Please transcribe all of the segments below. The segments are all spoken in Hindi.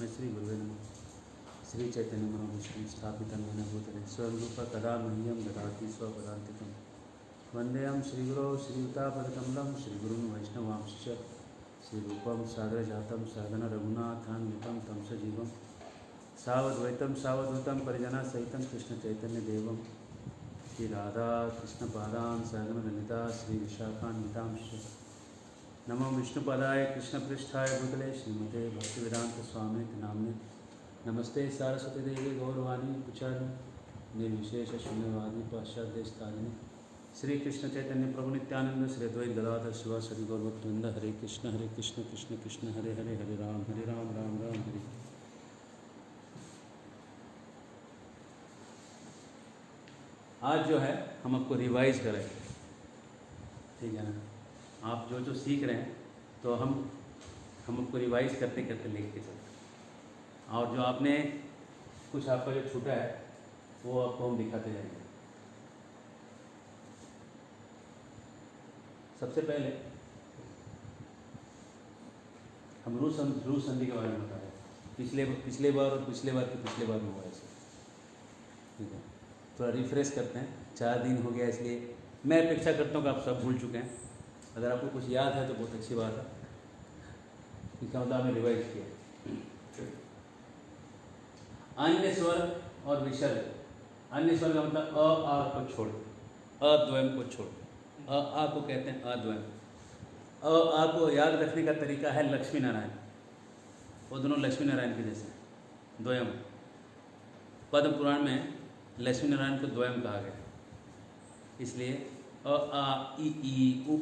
तस्मै श्री गुरुवे नमः। श्री चैतन्य मनोभीष्टं स्थापितं येन भूतले स्वयं रूप कदा मह्यं ददाति स्वपदान्तिकं। वन्देऽहं श्रीगुरौ श्रीयुतापदकमलं श्रीगुरुं वैष्णवांश्च श्रीरूपं साग्रजातं सहगण रघुनाथान्वितं तं सजीवं सावद्वैतं सावधूतं परिजनसहितं कृष्णचैतन्यदेवं श्रीराधा कृष्णपादान् सहगण ललिता श्रीविशाखान्वितांश्च नमो विष्णुपदाय कृष्णपृष्ठाय भूतले श्रीमते भक्तिवेदांत स्वामी नाम्ने नमस्ते सरस्वती देवी गौरवाणी पुचारि निर्विशेष शून्यवादी पाश्चात्यस्थानी श्री कृष्ण चैतन्य प्रभु नित्यानंद श्री अद्वैत गदाधर शिवासदि गौरभक्तवृंद हरे कृष्ण कृष्ण कृष्ण हरे हरे हरे राम राम राम हरे। आज जो है हम आपको रिवाइज करेंगे, ठीक है ना। आप जो जो सीख रहे हैं तो हम आपको रिवाइज करते करते लिख के चलते हैं, और जो आपने कुछ आपका जो छूटा है वो आपको हम दिखाते जाएंगे। सबसे पहले हम रू संधि के बारे में बता रहे हैं। पिछले बार और पिछले बार में हुआ ऐसे, ठीक है। थोड़ा रिफ्रेश करते हैं, 4 दिन हो गया इसलिए मैं अपेक्षा करता हूँ कि आप सब भूल चुके हैं। अगर आपको कुछ याद है तो बहुत अच्छी बात है, इसका मतलब आपने रिवाइज किया। अन्य स्वर और विसर्ग। अन्य स्वर का मतलब अ आ को छोड़, अद्वयम को छोड़, अ आ को कहते हैं अद्वयम। अ आ को याद रखने का तरीका है लक्ष्मी नारायण, वो दोनों लक्ष्मी नारायण के जैसे द्वयम। पद्म पुराण में लक्ष्मी नारायण को द्वयम कहा गया, इसलिए अ आ ई उ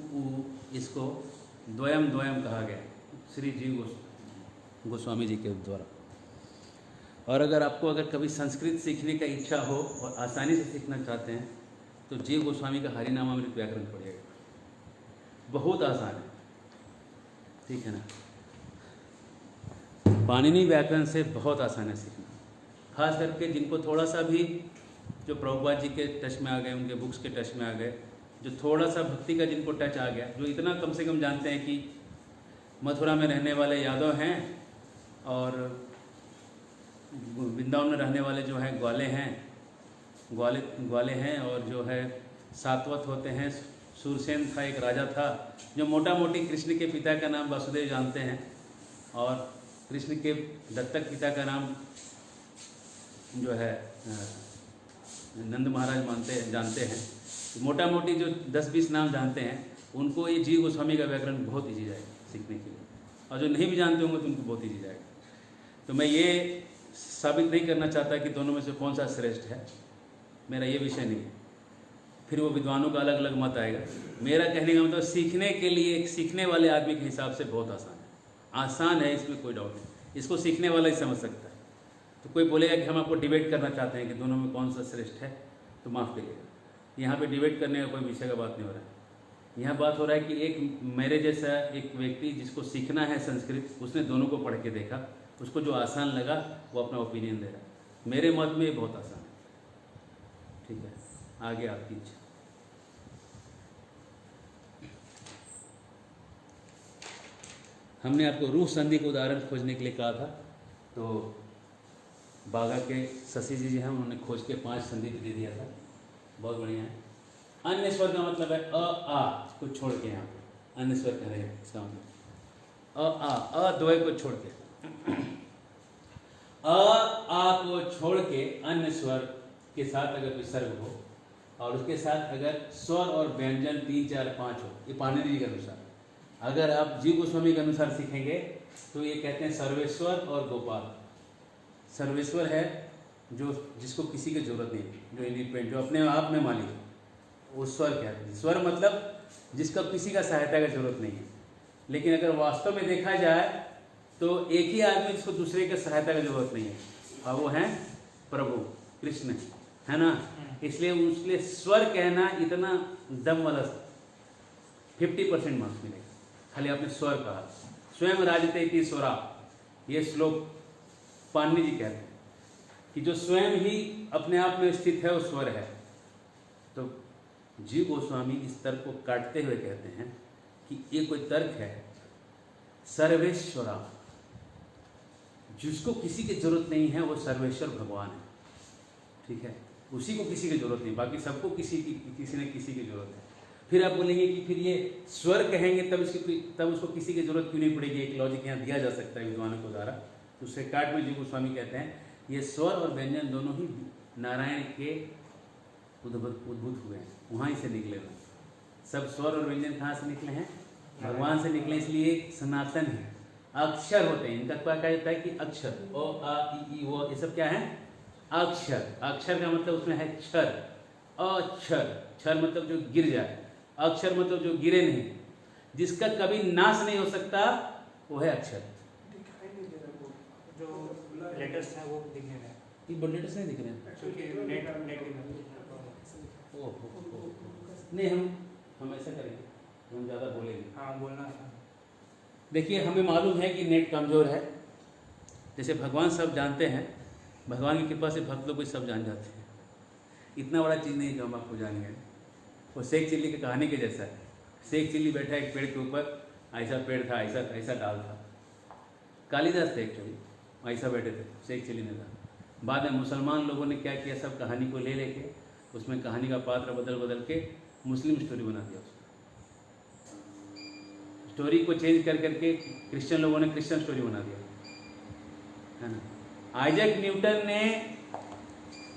इसको द्वयम कहा गया श्री जीव गोस्वामी जी के द्वारा। और अगर कभी संस्कृत सीखने का इच्छा हो और आसानी से सीखना चाहते हैं तो जीव गोस्वामी का हरिनामामृत व्याकरण पढ़िएगा, बहुत आसान है, ठीक है ना। पाणिनि व्याकरण से बहुत आसान है सीखना, खास करके जिनको थोड़ा सा भी जो प्रभुपाद जी के टच में आ गए, उनके बुक्स के टच में आ गए, जो थोड़ा सा भक्ति का जिनको टच आ गया, जो इतना कम से कम जानते हैं कि मथुरा में रहने वाले यादव हैं और वृंदावन में रहने वाले जो हैं ग्वाले हैं, और जो है सातवत होते हैं। सूरसेन था, एक राजा था जो मोटा मोटी कृष्ण के पिता का नाम वासुदेव जानते हैं और कृष्ण के दत्तक पिता का नाम जो है नंद महाराज जानते हैं। मोटा मोटी जो 10-20 नाम जानते हैं उनको ये जीव गोस्वामी का व्याकरण बहुत ईजी जाएगा सीखने के लिए, और जो नहीं भी जानते होंगे तो उनको बहुत ईजी जाएगा। तो मैं ये साबित नहीं करना चाहता कि दोनों में से कौन सा श्रेष्ठ है, मेरा ये विषय नहीं है, फिर वो विद्वानों का अलग अलग मत आएगा। मेरा कहने का मतलब सीखने के लिए, सीखने वाले आदमी के हिसाब से बहुत आसान है, इसमें कोई डाउट नहीं, इसको सीखने वाला ही समझ सकता है। तो कोई बोलेगा कि हम आपको डिबेट करना चाहते हैं कि दोनों में कौन सा श्रेष्ठ है, तो माफ़ करिएगा, यहाँ पे डिबेट करने का कोई विषय का बात नहीं हो रहा है। यहाँ बात हो रहा है कि एक मेरे जैसा एक व्यक्ति जिसको सीखना है संस्कृत, उसने दोनों को पढ़ के देखा, उसको जो आसान लगा वो अपना ओपिनियन दे रहा है। मेरे मत में ये बहुत आसान है, ठीक है। आगे आपकी इच्छा। हमने आपको रूह संधि का उदाहरण खोजने के लिए कहा था, तो बागा के शशि जी हैं, उन्होंने खोज के 5 संधि दे दिया था, बहुत बढ़िया है। अन्य स्वर का मतलब है अ आ को छोड़ के, यहाँ पे अन्य स्वर कह रहे हैं, इसका मतलब अद्वय को छोड़ के, अ आ को छोड़ के अन्य स्वर के साथ अगर विसर्ग हो और उसके साथ अगर स्वर और व्यंजन 3, 4, 5 हो, ये पाणिनि जी के अनुसार। अगर आप जीव गोस्वामी के अनुसार सीखेंगे तो ये कहते हैं सर्वेश्वर और गोपाल। सर्वेश्वर है जो जिसको किसी की जरूरत नहीं, जो इंडिपेंडेंट, जो अपने आप में मालिक है, वो स्वर कहते हैं। स्वर मतलब जिसका किसी का सहायता की जरूरत नहीं है। लेकिन अगर वास्तव में देखा जाए तो एक ही आदमी जिसको दूसरे की सहायता की जरूरत नहीं है, और वो है प्रभु कृष्ण, है ना। इसलिए उसके स्वर कहना इतना दम वाला 50% मार्क्स मिलेगा, खाली आपने स्वर कहा। स्वयं राजते इति स्वरा, ये श्लोक पाणिनि जी कहते हैं कि जो स्वयं ही अपने आप में स्थित है वो स्वर है। तो जीव गोस्वामी इस तर्क को काटते हुए कहते हैं कि ये कोई तर्क है, सर्वेश्वरा जिसको किसी की जरूरत नहीं है वो सर्वेश्वर भगवान है, ठीक है, उसी को किसी की जरूरत नहीं, बाकी सबको किसी न किसी की जरूरत है। फिर आप बोलेंगे कि फिर ये स्वर कहेंगे तब उसको किसी की जरूरत क्यों नहीं पड़ेगी, एक लॉजिक यहाँ दिया जा सकता है विद्वानों को द्वारा। तो उससे काट में जी गोस्वामी कहते हैं ये स्वर और व्यंजन दोनों ही नारायण के उद्भूत हुए हैं, वहाँ से निकले हुए। सब स्वर और व्यंजन कहाँ से निकले हैं? भगवान से निकले, इसलिए सनातन है। अक्षर होते हैं इनका, क्या कहता है कि अक्षर, ओ आ ई वो, ये सब क्या है? अक्षर। अक्षर का मतलब उसमें है क्षर, अक्षर, क्षर मतलब जो गिर जाए, अक्षर मतलब जो गिरे नहीं, जिसका कभी नाश नहीं हो सकता, वो है अक्षर। दिखाई नहीं दे रहा, वो जो लेटर्स हैं वो दिख नहीं रहे, ये लेटर्स नहीं दिख रहे हैं क्योंकि नेट नहीं, हम ऐसा करेंगे, हम ज़्यादा बोलेंगे। हाँ बोलना है। देखिए हमें मालूम है कि नेट कमज़ोर है, जैसे भगवान सब जानते हैं, भगवान की कृपा से भक्त लोग भी सब जान जाते हैं, इतना बड़ा चीज़ नहीं जो हम आपको जानेंगे। वो शेख चिल्ली की कहानी के जैसा है। शेख चिल्ली बैठा एक पेड़ के ऊपर, ऐसा पेड़ था, ऐसा ऐसा डाल था, कालिदास थे एक्चुअली, ऐसा बैठे थे, शेख चिल्ली ने था। बाद में मुसलमान लोगों ने क्या किया, सब कहानी को ले लेके उसमें कहानी का पात्र बदल के मुस्लिम स्टोरी बना दिया। स्टोरी को चेंज करके क्रिश्चियन लोगों ने क्रिश्चियन स्टोरी बना दिया, है ना। आइजैक न्यूटन ने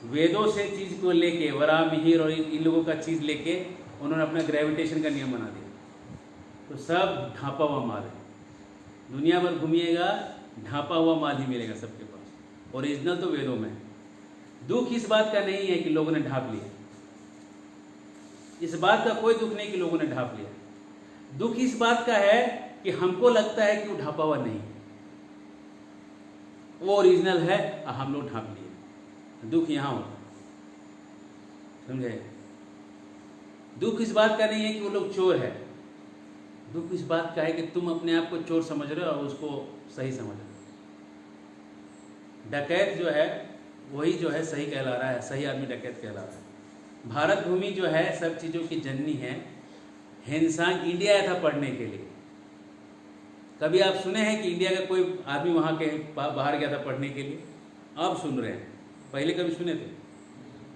वेदों से चीज़ को लेके, वराह मिहिर और इन लोगों का चीज़ लेके उन्होंने अपना ग्रेविटेशन का नियम बना दिया। तो सब ढांपा हुआ माल है, दुनिया भर घूमिएगा ढांपा हुआ माल ही मिलेगा सबके पास, ओरिजिनल तो वेदों में। दुख इस बात का नहीं है कि लोगों ने ढांप लिया, इस बात का कोई दुख नहीं कि लोगों ने ढांप लिया। दुख इस बात का है कि हमको लगता है कि वो ढांपा हुआ नहीं, वो ओरिजिनल है और हम लोग ढांप लिए। दुख यहाँ होता, समझे? दुख इस बात का नहीं है कि वो लोग चोर है, दुख इस बात का है कि तुम अपने आप को चोर समझ रहे हो और उसको सही समझ रहे हो। डकैत जो है वही जो है सही कहला रहा है, सही आदमी डकैत कहला रहा है। भारत भूमि जो है सब चीज़ों की जननी है। हिंदुस्तान इंडिया आया था पढ़ने के लिए, कभी आप सुने हैं कि इंडिया का कोई आदमी वहाँ के बाहर गया था पढ़ने के लिए? अब सुन रहे हैं, पहले कभी सुने थे?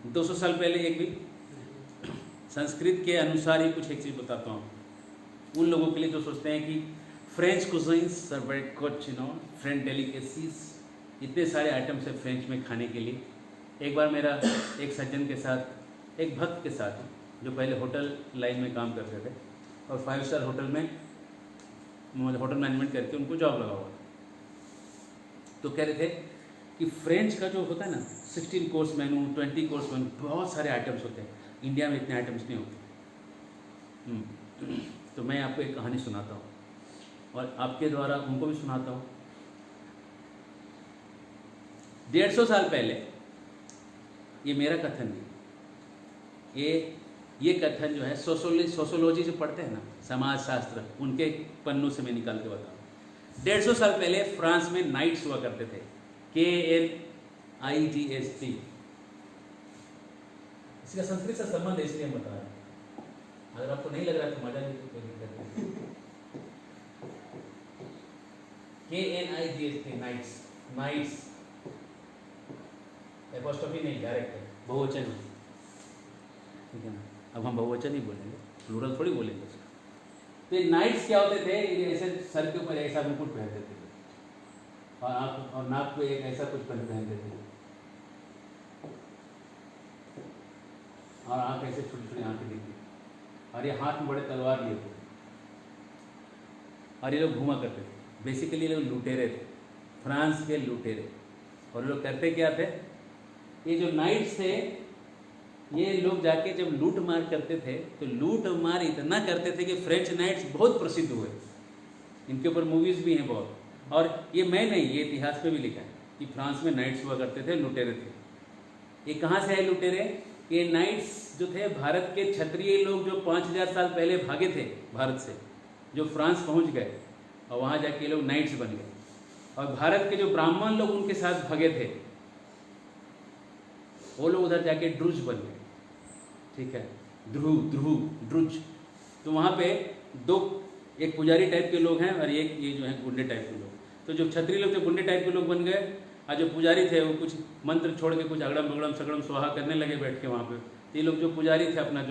200 साल पहले एक भी? संस्कृत के अनुसार ही कुछ एक चीज़ बताता हूँ उन लोगों के लिए जो सोचते हैं कि French cuisines are very good, you know, French delicacies, इतने सारे आइटम्स है फ्रेंच में खाने के लिए। एक बार मेरा एक सज्जन के साथ, एक भक्त के साथ, जो पहले होटल लाइन में काम करते थे और 5 स्टार होटल में होटल मैनेजमेंट करके उनको जॉब लगा हुआ, तो कह रहे थे कि फ्रेंच का जो होता है ना 16 कोर्स मेनू, 20 कोर्स मेनू, बहुत सारे आइटम्स होते हैं, इंडिया में इतने आइटम्स नहीं होते। तो मैं आपको एक कहानी सुनाता हूँ और आपके द्वारा उनको भी सुनाता हूँ। 150 साल पहले, ये मेरा कथन नहीं, ये कथन जो है सोशोलॉजी जो पढ़ते हैं ना, समाज शास्त्र, उनके पन्नों से मैं निकाल के बताऊँ। 150 साल पहले फ्रांस में नाइट्स हुआ करते थे, KNIGST। इसका संस्कृत से संबंध है इसलिए हम बता रहे हैं, अगर आपको नहीं लग रहा तो मजा नहीं, कोई दिक्कत नहीं। KNIGST, नाइट्स, एपोस्ट्रोफी नहीं, डायरेक्ट है, बहुवचन है, ठीक है ना। अब हम बहुवचन ही बोलेंगे, प्लूरल थोड़ी बोलेंगे उसका। तो ये नाइट्स क्या होते थे, ये ऐसे सर के ऊपर ऐसा मुकुट पहनते थे और आँख और नाक पे एक ऐसा कुछ पहनते थे और आँख ऐसे छोटी छोटी आँखें दिखती और ये हाथ में बड़े तलवार लिए थे और ये लोग घूमा करते थे। बेसिकली ये लोग लुटेरे थे, फ्रांस के लुटेरे। और लोग करते क्या थे, ये जो नाइट्स थे, ये लोग जाके जब लूट मार करते थे तो लूट मार इतना करते थे कि फ्रेंच नाइट्स बहुत प्रसिद्ध हुए, इनके ऊपर मूवीज़ भी हैं बहुत। और ये मैं नहीं, ये इतिहास में भी लिखा है कि फ्रांस में नाइट्स हुआ करते थे, लुटेरे थे। ये कहाँ से है लुटेरे? ये नाइट्स जो थे भारत के क्षत्रिय लोग जो 5000 साल पहले भागे थे भारत से, जो फ्रांस पहुँच गए और वहाँ जाके ये लोग नाइट्स बन गए। और भारत के जो ब्राह्मण लोग उनके साथ भागे थे, वो लोग उधर जाके ड्रुज बन गए, ठीक है, ड्रुज। तो वहाँ पे दो, एक पुजारी टाइप के लोग हैं और एक ये जो है गुंडे टाइप के लोग। तो जो क्षत्रिय लोग थे गुंडे टाइप के लोग बन गए, और जो पुजारी थे वो कुछ मंत्र छोड़ के कुछ अगड़म बगड़म सगड़म स्वाहा करने लगे बैठ के वहाँ पे। तो ये लोग जो पुजारी थे अपना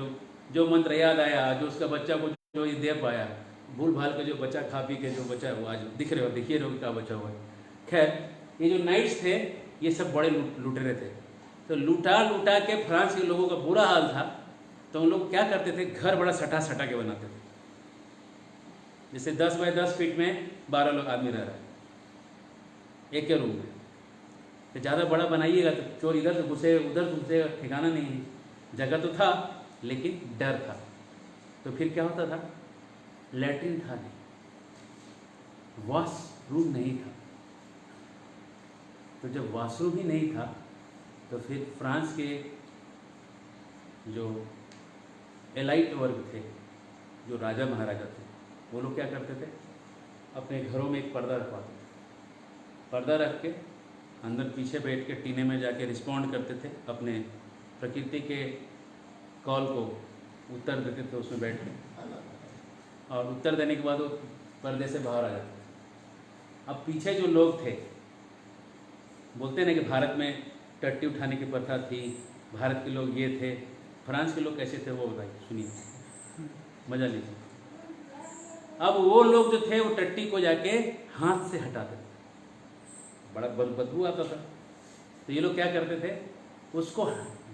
जो मंत्र याद आया, जो उसका बच्चा को जो ये दे पाया, भूल भाल के जो बच्चा खा पी के जो बचा वो आज दिख रहे हो, देखिए रहो क्या बचा हुआ है। खैर ये जो नाइट्स थे ये सब बड़े लुटेरे थे। तो लूटा के फ्रांस के लोगों का बुरा हाल था, तो उन लोग क्या करते थे, घर बड़ा सटा सटा के बनाते थे। जैसे 10 बाय 10 फीट में 12 लोग आदमी रह रहा है एक के रूम में। तो ज़्यादा बड़ा बनाइएगा तो चोर इधर से घुसे उधर घुसे, ठिकाना नहीं है। जगह तो था लेकिन डर था। तो फिर क्या होता था, लैट्रिन था नहीं, वॉशरूम नहीं था। तो जब वॉशरूम ही नहीं था तो फिर फ्रांस के जो एलाइट वर्ग थे, जो राजा महाराजा थे, वो लोग क्या करते थे, अपने घरों में एक पर्दा रखवाते थे। पर्दा रख के अंदर पीछे बैठ के टीने में जाके रिस्पॉन्ड करते थे, अपने प्रकृति के कॉल को उत्तर देते थे उसमें बैठ के, और उत्तर देने के बाद वो पर्दे से बाहर आ जाते थे। अब पीछे जो लोग थे, बोलते हैं ना कि भारत में टट्टी उठाने की प्रथा थी, भारत के लोग ये थे, फ्रांस के लोग कैसे थे वो बताइए, सुनिए, मजा लीजिए। अब वो लोग जो थे वो टट्टी को जाके हाथ से हटाते थे, बड़ा बदबू आता था। तो ये लोग क्या करते थे, उसको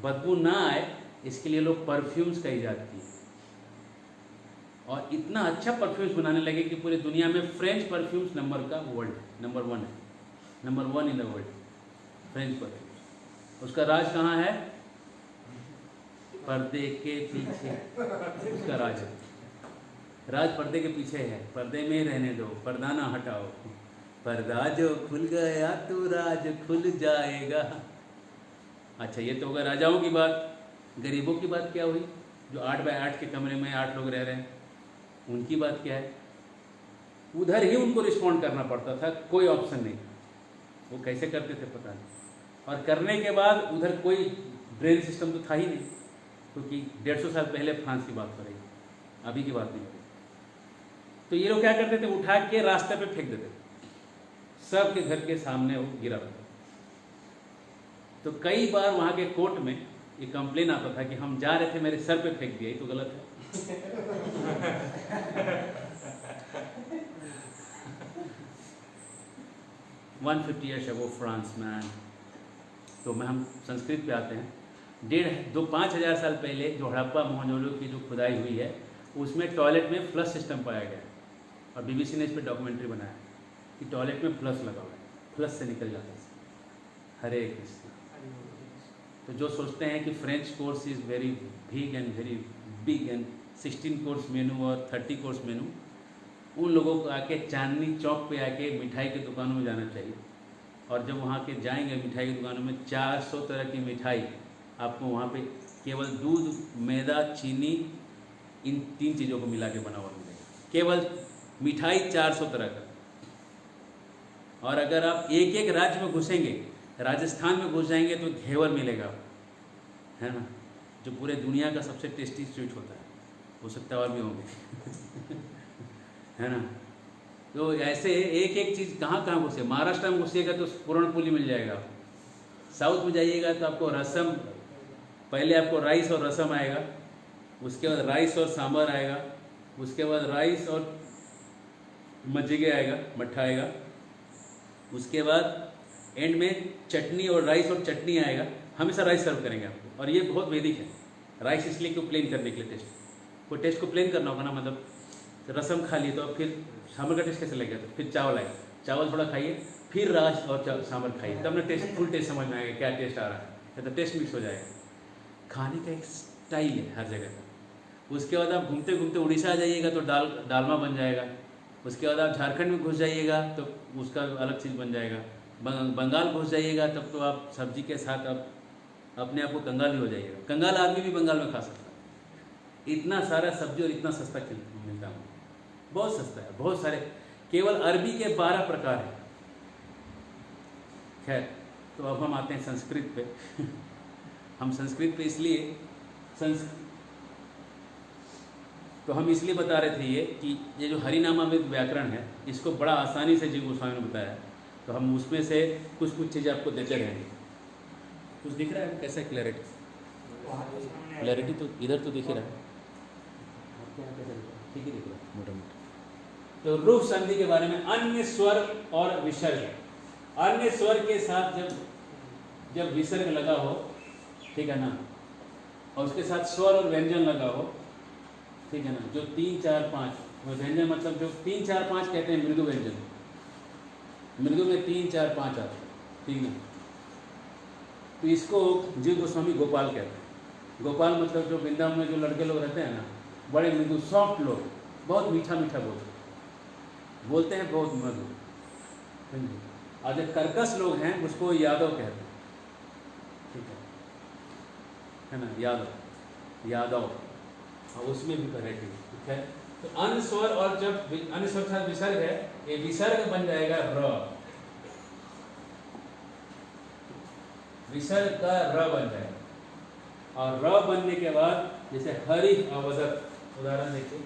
बदबू ना आए इसके लिए लोग परफ्यूम्स का ईजाद किए, और इतना अच्छा परफ्यूम्स बनाने लगे कि पूरी दुनिया में फ्रेंच परफ्यूम्स नंबर 1 है, number 1 in the world, French perfumes. उसका राज कहाँ है, पर्दे के पीछे उसका राज है। राज पर्दे के पीछे है, पर्दे में रहने दो, पर्दा ना हटाओ, पर्दा जो खुल गया तो राज खुल जाएगा। अच्छा ये तो होगा राजाओं की बात। गरीबों की बात क्या हुई, जो 8 बाय 8 के कमरे में 8 लोग रह रहे हैं, उनकी बात क्या है। उधर ही उनको रिस्पॉन्ड करना पड़ता था, कोई ऑप्शन नहीं था। वो कैसे करते थे पता नहीं, और करने के बाद उधर कोई ब्रेन सिस्टम तो था ही नहीं, क्योंकि 150 साल पहले फ्रांस की बात हो रही, अभी की बात नहीं हो रही। तो ये लोग क्या करते थे, उठा के रास्ते पे फेंक देते, सबके घर के सामने वो गिरा रहता। तो कई बार वहाँ के कोर्ट में ये कंप्लेन आता था कि हम जा रहे थे, मेरे सर पे फेंक दिया, ये तो गलत है। 150 ईयर्स अगो फ्रांस मैन। तो मैं हम संस्कृत पे आते हैं। 5,000 साल पहले जो हड़प्पा मोहनजोदड़ो की जो खुदाई हुई है, उसमें टॉयलेट में फ्लश सिस्टम पाया गया, और बीबीसी ने इस पर डॉक्यूमेंट्री बनाया कि टॉयलेट में फ्लश लगा हुआ है, फ्लश से निकल जाता है। हरे कृष्ण। तो जो सोचते हैं कि French course is very big and 16 course मेनू और 30 कोर्स मेनू, उन लोगों को आके चांदनी चौक पे आके मिठाई की दुकानों में जाना चाहिए। और जब वहाँ के जाएंगे मिठाई की दुकानों में, 400 तरह की मिठाई आपको वहाँ पे केवल दूध, मैदा, चीनी, इन 3 चीज़ों को मिला के बना हुआ मिलेगा। केवल मिठाई 400 तरह का। और अगर आप एक एक राज्य में घुसेंगे, राजस्थान में घुस जाएंगे तो घेवर मिलेगा, है ना, जो पूरे दुनिया का सबसे टेस्टी स्वीट होता है। हो सकता है और भी होंगे है ना। तो ऐसे एक एक चीज़ कहाँ घुसे। महाराष्ट्र में घुसिएगा तो पूरणपोली मिल जाएगा, साउथ में जाइएगा तो आपको रसम, पहले आपको राइस और रसम आएगा, उसके बाद राइस और सांभर आएगा, उसके बाद राइस और मज्जिगे आएगा, मट्ठा आएगा, उसके बाद एंड में चटनी और राइस और चटनी आएगा। हमेशा राइस सर्व करेंगे आपको, और ये बहुत वैदिक है। राइस इसलिए क्यों प्लेन करने के लिए, टेस्ट को प्लेन करना होगा ना, मतलब तो रसम खा लिए तो फिर सांभर का टेस्ट कैसे लगेगा, तो फिर चावल आएगा, चावल थोड़ा खाइए, फिर राइस और सांभर खाइए, तब ना फुल टेस्ट समझ में आएगा क्या टेस्ट आ रहा है, तो टेस्ट मिक्स हो जाएगा। खाने का एक स्टाइल है हर जगह का। उसके बाद आप घूमते घूमते उड़ीसा आ जाइएगा तो डालमा बन जाएगा। उसके बाद आप झारखंड में घुस जाइएगा तो उसका अलग चीज़ बन जाएगा। बंगाल घुस जाइएगा तब तो आप सब्जी के साथ आप अपने आप को कंगाल भी हो जाइएगा। कंगाल आदमी भी बंगाल में खा सकता है, इतना सारा सब्जी और इतना सस्ता मिलता है, बहुत सस्ता है, बहुत सारे। केवल अरबी के 12 प्रकार हैं। खैर, तो अब हम आते हैं संस्कृत पे हम संस्कृत पे इसलिए तो हम इसलिए बता रहे थे ये कि ये जो हरिनामामृत व्याकरण है इसको बड़ा आसानी से जीव गोस्वामी ने बताया है, तो हम उसमें से कुछ चीज़ें आपको देते रहेंगे। कुछ दिख रहा है कैसा क्लैरिटी? क्लैरिटी तो इधर तो दिख ही रहा है, आपके यहाँ कैसा दिख रहा है? ठीक ही दिख रहा है मोटा मोटा। तो रूप संधि के बारे में, अन्य स्वर और विसर्ग, अन्य स्वर के साथ जब विसर्ग लगा हो, ठीक है ना, और उसके साथ स्वर और व्यंजन लगा हो, ठीक है ना, जो 3 4 5 व्यंजन मतलब जो 3 4 5 कहते हैं मृदु व्यंजन, मृदु में 3 4 5 आते हैं, ठीक है, तो इसको जीव गोस्वामी गोपाल कहते हैं। गोपाल मतलब जो वृंदावन में जो लड़के लोग रहते हैं ना, बड़े मृदु सॉफ्ट लोग, बहुत मीठा मीठा बोलते हैं, बहुत मधुर। और जो कर्कश लोग हैं उसको यादव कहते हैं, ठीक है ना, यादव, और उसमें भी वैरायटी, ठीक है। तो अन्य स्वर और जब अन्य स्वर के साथ विसर्ग है, ये विसर्ग बन जाएगा र, विसर्ग का र बन जाएगा। और र बनने के बाद जैसे हरि अवदत, उदाहरण देखिए,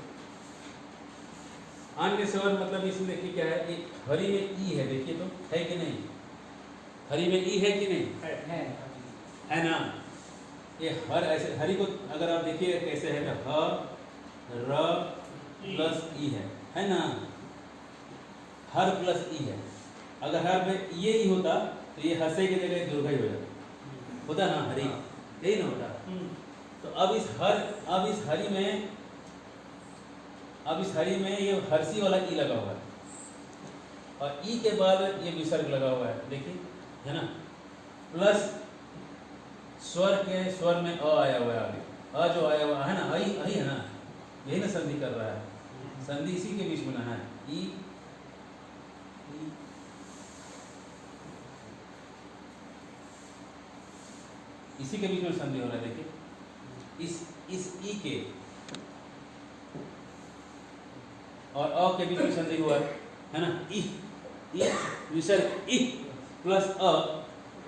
अन्य स्वर मतलब इसमें देखिए क्या है, एक हरि में ई है, देखिए तो है कि नहीं, हरि में ई है कि नहीं, है ना, ये हर ऐसे हरि को अगर आप देखिए कैसे है, तो ह र प्लस ई है ना, हर प्लस ई है। अगर हर में ये ही होता तो ये हसे की जगह दुर्गा ही हो जाता, होता ना, हरि, यही ना होता। तो अब इस हरि में ये हर्षी वाला ई लगा हुआ है, और ई के बाद ये विसर्ग लगा हुआ है, देखिए, है ना, प्लस स्वर में अ आया हुआ है, आगे अ जो आया हुआ है ना, अही है ना, यही ना संधि कर रहा है, संधि इसी के बीच में ना है, ई इसी के बीच में संधि हो रहा है, देखिए, इस ई के और अ के बीच में संधि हुआ है ना, ई विसर्ग ई प्लस अ,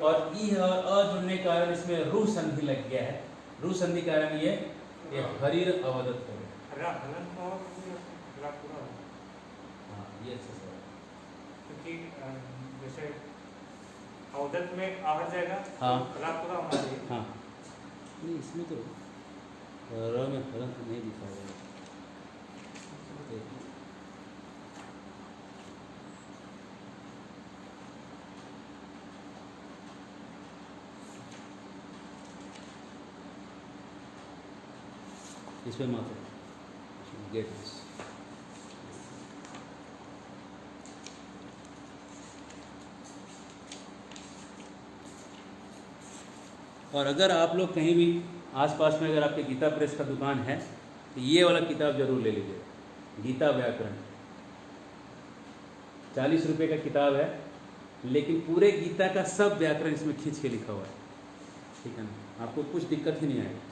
और ई और अ जुड़ने के कारण इसमें रू संधि लग गया है, रू संधि के कारण ये हरिर अवदत हो गया। हाँ, ये अच्छा सवाल, क्योंकि जैसे अवदत में आ जाएगा, हाँ, पूरा होना चाहिए। हाँ, नहीं इसमें तो र में हलन तो नहीं दिखा हुआ है। इसमें मात्र गेट दिस, और अगर आप लोग कहीं भी आसपास में अगर आपके गीता प्रेस का दुकान है तो ये वाला किताब जरूर ले लीजिए, गीता व्याकरण, 40 रुपये का किताब है, लेकिन पूरे गीता का सब व्याकरण इसमें खींच के लिखा हुआ है, ठीक है ना, आपको कुछ दिक्कत ही नहीं आएगी।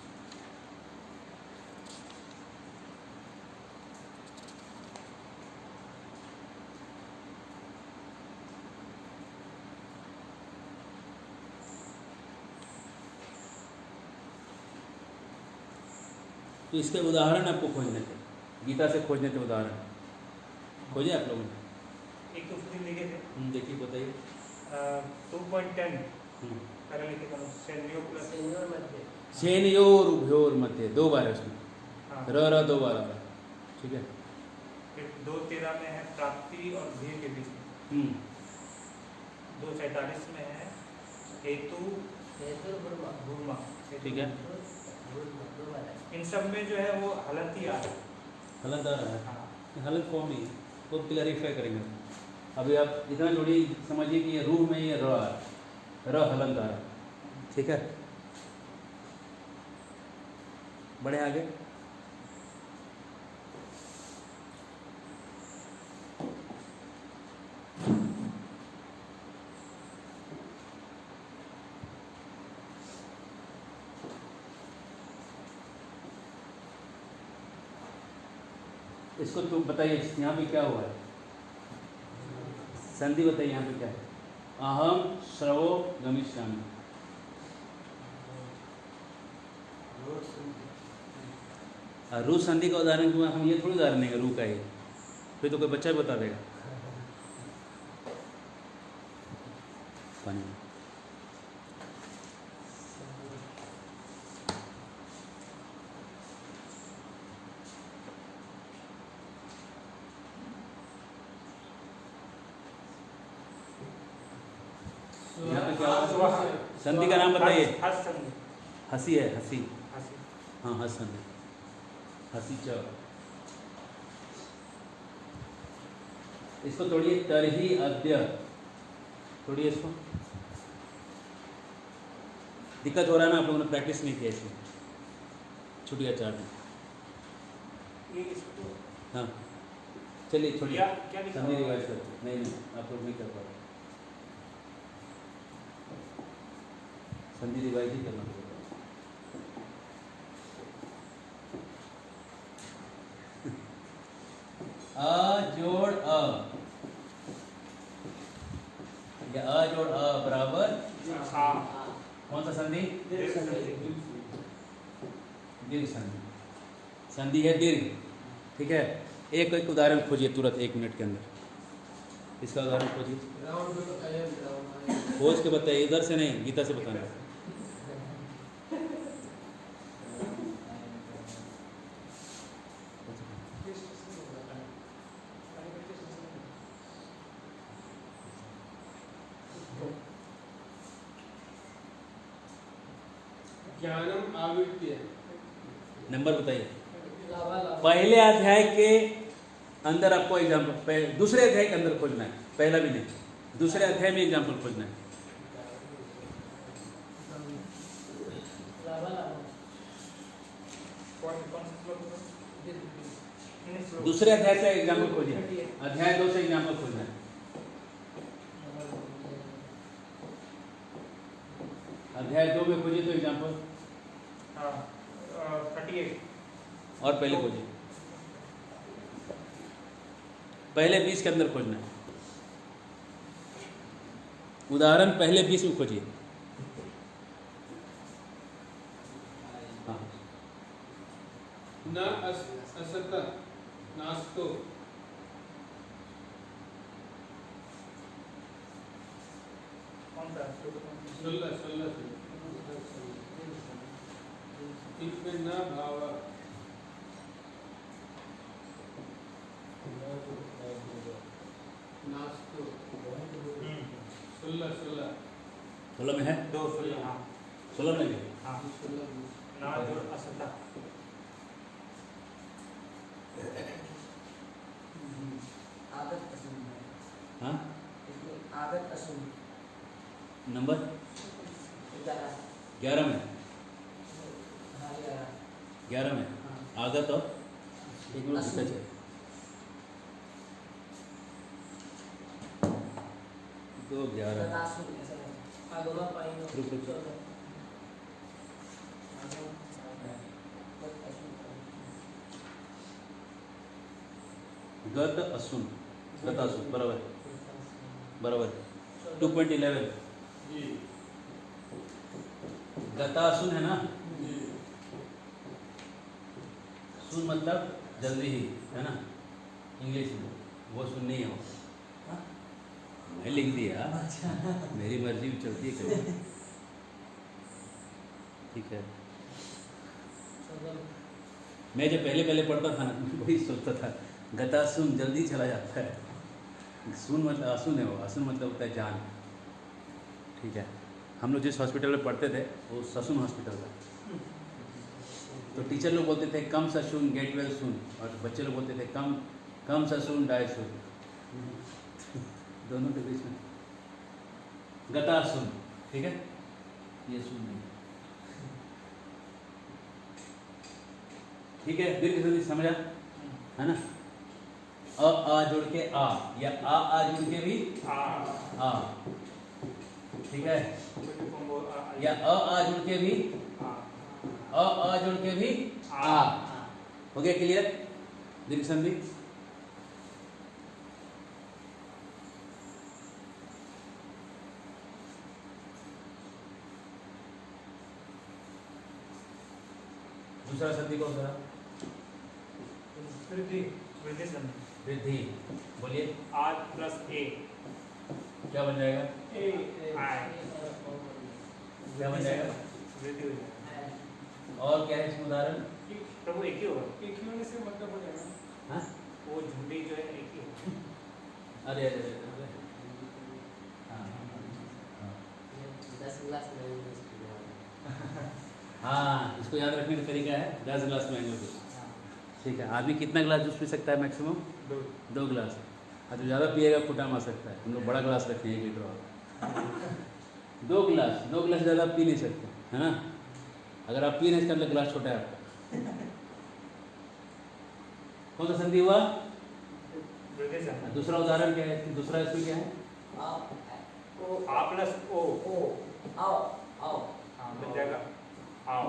तो इसके उदाहरण आपको खोजने थे, गीता से खोजने थे उदाहरण, खोजे आप लोगों ने? एक तो फिर लिखे थे, देखिए बताइए। 2.10 पहले लिखे थे, सेनियो प्लस सेनयोर उभयोर मध्य, 2 बार है उसमें, हाँ, र 2 बार आ रहा है, ठीक है। फिर 2.13 में है प्राप्ति और ध्येय के बीच में, 2.47 में है हेतु भूमा, ठीक है, इन सब में जो है वो हलंत ही आ रहा है, हलंत आ रहा है, हाँ, हलंत फॉर्म ही है, वो क्लैरिफाई करेंगे। अभी आप इतना जोड़ी समझिए कि ये रूह में ये र आ रहा है, र हलंत आ रहा है, ठीक है। बढ़े आगे, इसको तुम बताइए, यहाँ पे क्या हुआ है, संधि बताइए यहाँ पे क्या है, अहम श्रवो गमिष्यामि, और रू संधि का उदाहरण क्यों हम ये थोड़ी उदाहरण देंगे रू का ही, फिर तो कोई बच्चा भी बता देगा। पानी यहाँ पे क्या होगा? संधि का नाम बताइए। हस संधि। हंसी है, हंसी। हसी। हाँ हंस संधि, हंसी च। इसको तोड़िए, तरही अद्य, तोड़िए इसको। दिक्कत हो रहा है ना, आप लोगों ने प्रैक्टिस नहीं किया इसमें, छूट गया चार्ट में। ये इसको हाँ चलिए छोड़िए, क्या लिखा संधि हुआ है? रिवाइज करते। नहीं आप लोग नहीं कर पा रहे, संधि रिवाइज ही करना पड़ेगा। अ जोड़ अ, या अ जोड़ अ बराबर हाँ। कौन सा संधि? दीर्घ संधि। दीर्घ संधि। संधि है दीर्घ, ठीक है। एक एक उदाहरण खोजिए तुरंत 1 मिनट के अंदर, इसका उदाहरण खोजिए, खोज के बताइए, इधर से नहीं, गीता से बताना। ज्ञानम आवृत्ति नंबर बताइए। पहले अध्याय के अंदर आपको एग्जाम्पल, दूसरे अध्याय के अंदर खोजना है, पहला भी नहीं, दूसरे अध्याय में एग्जाम्पल खोजना है। दूसरे अध्याय से एग्जाम्पल खोजिए, अध्याय 2 से एग्जाम्पल खोजना है। अध्याय 2 में खोजिए तो एग्जाम्पल, 38। और पहले खोजिए, पहले 20 के अंदर खोजना है, उदाहरण पहले 20 में खोजिए। हाँ न असत नास्तो कौन सा? 16 इसमें न भाव नास्तो 16 16 में है, 2 हाँ 16 में भी है। हाँ। ना जोड़ असता। आदत असुन है, हाँ इसमें आदत असुन नंबर 11 में, हाँ 11 में हाँ। आगत और एक मिनट असुन। सच है, दो 11 तदासुन ऐसा है, आगमा पाइनो रुक, रुक। गत असुन, गत असुन बराबर बराबर 2.11 जी गतासुन है ना, जी सुन मतलब जल्दी ही है ना, इंग्लिश में वो सुन नहीं है वो, मैं लिख दिया, मेरी मर्जी भी चलती है कभी, ठीक है। मैं जब पहले पहले पढ़ता था ना, वही सोचता था गतासुन जल्दी चला जाता है, सुन मतलब असुन है, वो असुन मतलब होता है जान, ठीक है। हम लोग जिस हॉस्पिटल में पढ़ते थे वो ससुन हॉस्पिटल था, तो टीचर लोग बोलते थे कम ससुन गेट वेल सुन, और बच्चे लोग बोलते थे कम कम ससुन डाई सुन, दोनों के बीच में गतासुन, ठीक है, ये सुन नहीं, ठीक है। दीर्घ संधि समझा है ना, आ जोड़ के आ, या आ जोड़ के भी आ, ठीक है, या आ जोड़ के भी आ जोड़ के भी आ, हो गया क्लियर? दीर्घ संधि दूसरा संधि कौन सा? वृद्धि वृद्धि संधि वृद्धि। बोलिए आर प्लस ए क्या बन जाएगा? आई क्या बन जाएगा? वृद्धि हो जाएगा। और क्या है इसमें उदाहरण? प्रभु एक ही होगा। एक ही होने से मतलब हो जाएगा। हाँ? वो झुंडी जो है एक ही होगा। अरे अरे अरे, अरे। हाँ, हाँ, 10 गिलास मैंगो जूस पीने वाला। हाँ, इसको याद रखने का तरीका है 10 गिलास मैंगो जूस। ठीक है, आदमी कितना गिलास जूस पी सकता है मैक्सिमम? 2 गिलास। जो ज़्यादा पिएगा फुटा मार सकता है। हम लोग बड़ा गिलास रखते हैं 1 लीटर वाला। 2 गिलास ज़्यादा पी नहीं सकते, है ना? अगर आप पी नहीं सकते तो गिलास छोटा है आपका। कौन सा संधि हुआ? वृद्धि संधि। दूसरा उदाहरण क्या है? दूसरा इसमें क्या है? आ प्लस ओ आओ हाँ बन जाएगा आओ।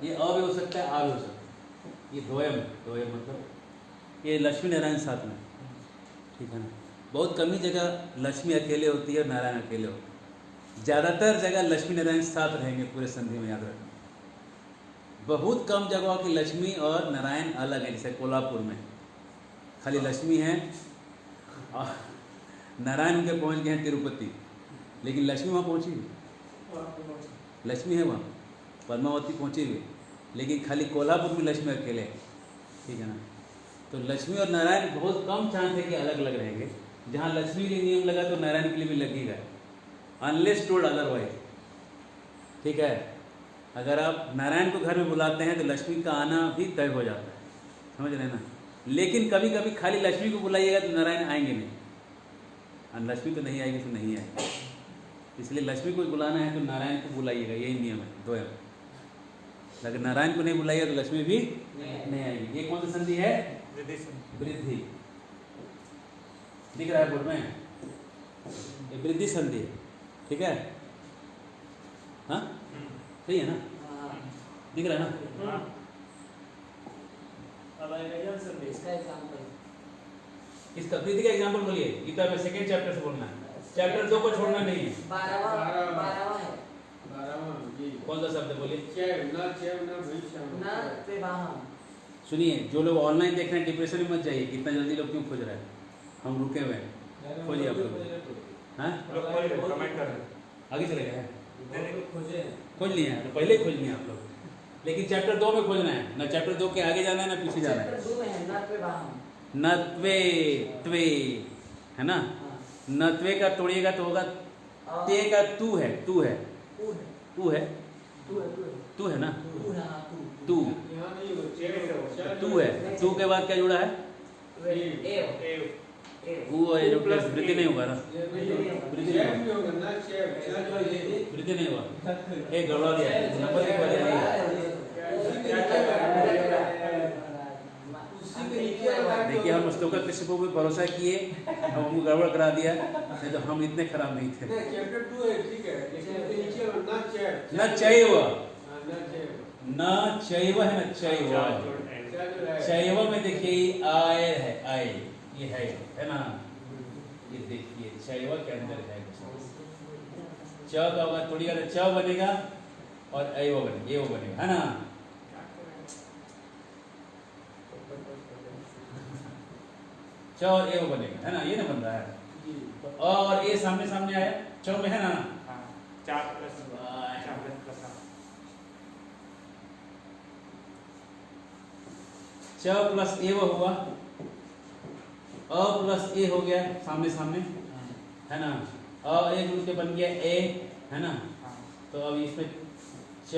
ये अ भी हो सकता है, आ भी हो सकता है। ये द्वयम मतलब ये लक्ष्मी नारायण साथ में, ठीक है ना? बहुत कम ही जगह लक्ष्मी अकेले होती है और नारायण अकेले होते हैं। ज़्यादातर जगह लक्ष्मी नारायण साथ रहेंगे पूरे संधि में, याद रखना। बहुत कम जगहों की लक्ष्मी और नारायण अलग है, जैसे कोल्हापुर में खाली लक्ष्मी है और नारायण उनके पहुँच गए हैं तिरुपति, लेकिन लक्ष्मी वहाँ पहुँची हुई, लक्ष्मी है वहाँ, पद्मावती पहुँची हुई, लेकिन खाली कोल्हापुर में लक्ष्मी अकेले है, ठीक है ना? तो लक्ष्मी और नारायण बहुत कम चांस है कि अलग अलग रहेंगे। जहाँ लक्ष्मी के लिए नियम लगा तो नारायण के लिए भी लगेगा, अनलेस टोल्ड अदरवाइज, ठीक है? अगर आप नारायण को घर में बुलाते हैं तो लक्ष्मी का आना भी तय हो जाता है, समझ रहे हैं ना? लेकिन कभी कभी खाली लक्ष्मी को बुलाइएगा तो नारायण आएंगे नहीं, और लक्ष्मी तो नहीं आएगी तो नहीं आएगी। इसलिए लक्ष्मी को बुलाना है तो नारायण को बुलाइएगा, यही नियम है द्वयम। अगर नारायण को नहीं बुलाइएगा तो लक्ष्मी भी नहीं आएगी। ये कौन सी संधि है? वृद्धि संधि। वृद्धि। दिख रहा है बोर्ड में? ये वृद्धि संधि है, ठीक है? हाँ, सही है ना? दिख रहा है ना? इसका एग्जाम्पल इसका वृद्धि का एग्जाम्पल बोलिए। गीता में सेकंड चैप्टर से बोलना है, चैप्टर 2 को छोड़ना नहीं है। 12वां है 12वां जी। कौन सा शब्द बोलिए? चैव ना भविष्य ना त्रिवाहम। सुनिए, जो लोग ऑनलाइन देख रहे हैं डिप्रेशन में मत जाइए, कितना जल्दी लोग क्यों खोज रहे हैं, हम रुके हुए हैं, खोजिए आप लोग। हाँ, कमेंट कर रहे हैं। आगे चले गए हैं, खोजे खोज लिए हैं, तो पहले ही खोज लिए आप लोग, लेकिन चैप्टर 2 में खोजना है ना, चैप्टर 2 के आगे जाना है ना पीछे जाना है। चैप्टर 2 में है ना त्रिवाहम। नत्वे त्वे है ना? नत्वे का तोड़िएगा तो होगा ते का तू है, तू है, तू है, तू है ना? तू यहाँ नहीं हो चैव तू है, तू के बाद क्या जुड़ा है? वो है जो प्लस वृद्धि नहीं होगा ना, वृद्धि नहीं होगा, होगा ना चैव वृद्धि नहीं होगा। एक गड़बड़ा दिया है, नंबर लिखवा दिया है। देखिए, हम श्लोका कृष्ण को भी भरोसा किए, अब हमको गड़बड़ करा दिया, नहीं तो हम इतने खराब नहीं थे। चैप्टर 2 है, ठीक है, लेकिन नीचे ना चैव न चैव, ना चैव न चैव है, न चैव। चैव में देखिए आय है, आय ये है ना? ये देखिए चैव के अंदर है, च का होगा तोड़िएगा तो च बनेगा और ऐव बनेगा, ये वो बनेगा, है ना? च और एव बनेगा, है ना? ये ना बन रहा है। तो अ और ए सामने सामने आया, च में है ना? 4 प्लस च प्लस ए वो हुआ, अ प्लस ए हो गया सामने सामने, है ना? अ ए जुड़ के बन गया ए, है ना? तो अब इसमें च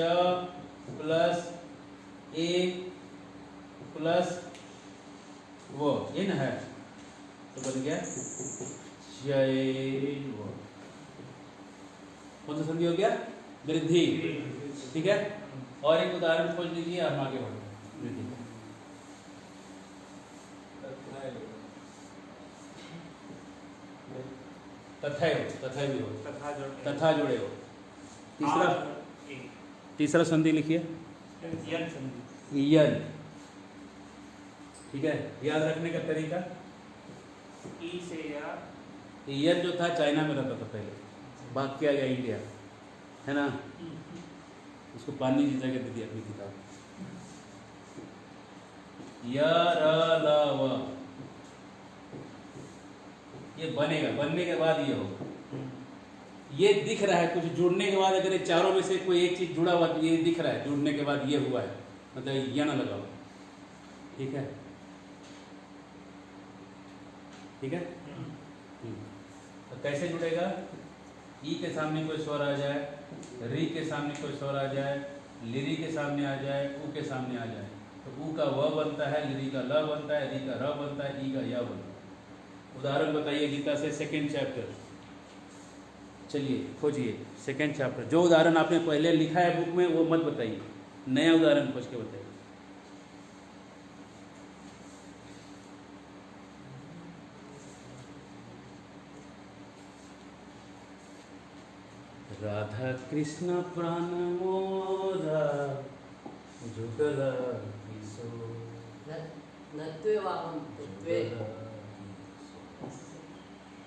प्लस ए प्लस वो ये ना है, तो बन गया जैव। कौन सा संधि हो गया? वृद्धि, ठीक है? और एक उदाहरण खोज लीजिए, हम आगे बढ़ते हैं। वृद्धि तथा भी हो, तथा जुड़े हो। तीसरा संधि लिखिए, यन, ठीक है? याद रखने का तरीका, ई से या यन जो था चाइना में रहता था पहले, भाग किया गया इंडिया, है ना? उसको पानी जी जगह दे दी अपनी किताब। य र ल व, ये बनेगा, बनने के बाद ये होगा। ये दिख रहा है कुछ जुड़ने के बाद, अगर ये चारों में से कोई एक चीज जुड़ा हुआ तो ये दिख रहा है, जुड़ने के बाद ये हुआ है, मतलब यण लगा हुआ। ठीक है, ठीक है। तो कैसे जुड़ेगा? ई के सामने कोई स्वर आ जाए, री के सामने कोई स्वर आ जाए, लिरी के सामने आ जाए, ऊ के सामने आ जाए, तो ऊ का व बनता है, लिरी का ल बनता है, री का र बनता है, ई का य बनता है। उदाहरण बताइए गीता से सेकेंड चैप्टर, चलिए खोजिए सेकेंड चैप्टर। जो उदाहरण आपने पहले लिखा है बुक में वो मत बताइए, नया उदाहरण खोज के बताइए। राधा कृष्ण प्राण मोरा जुगला किशोर, नत्वे वाहम तत्वे।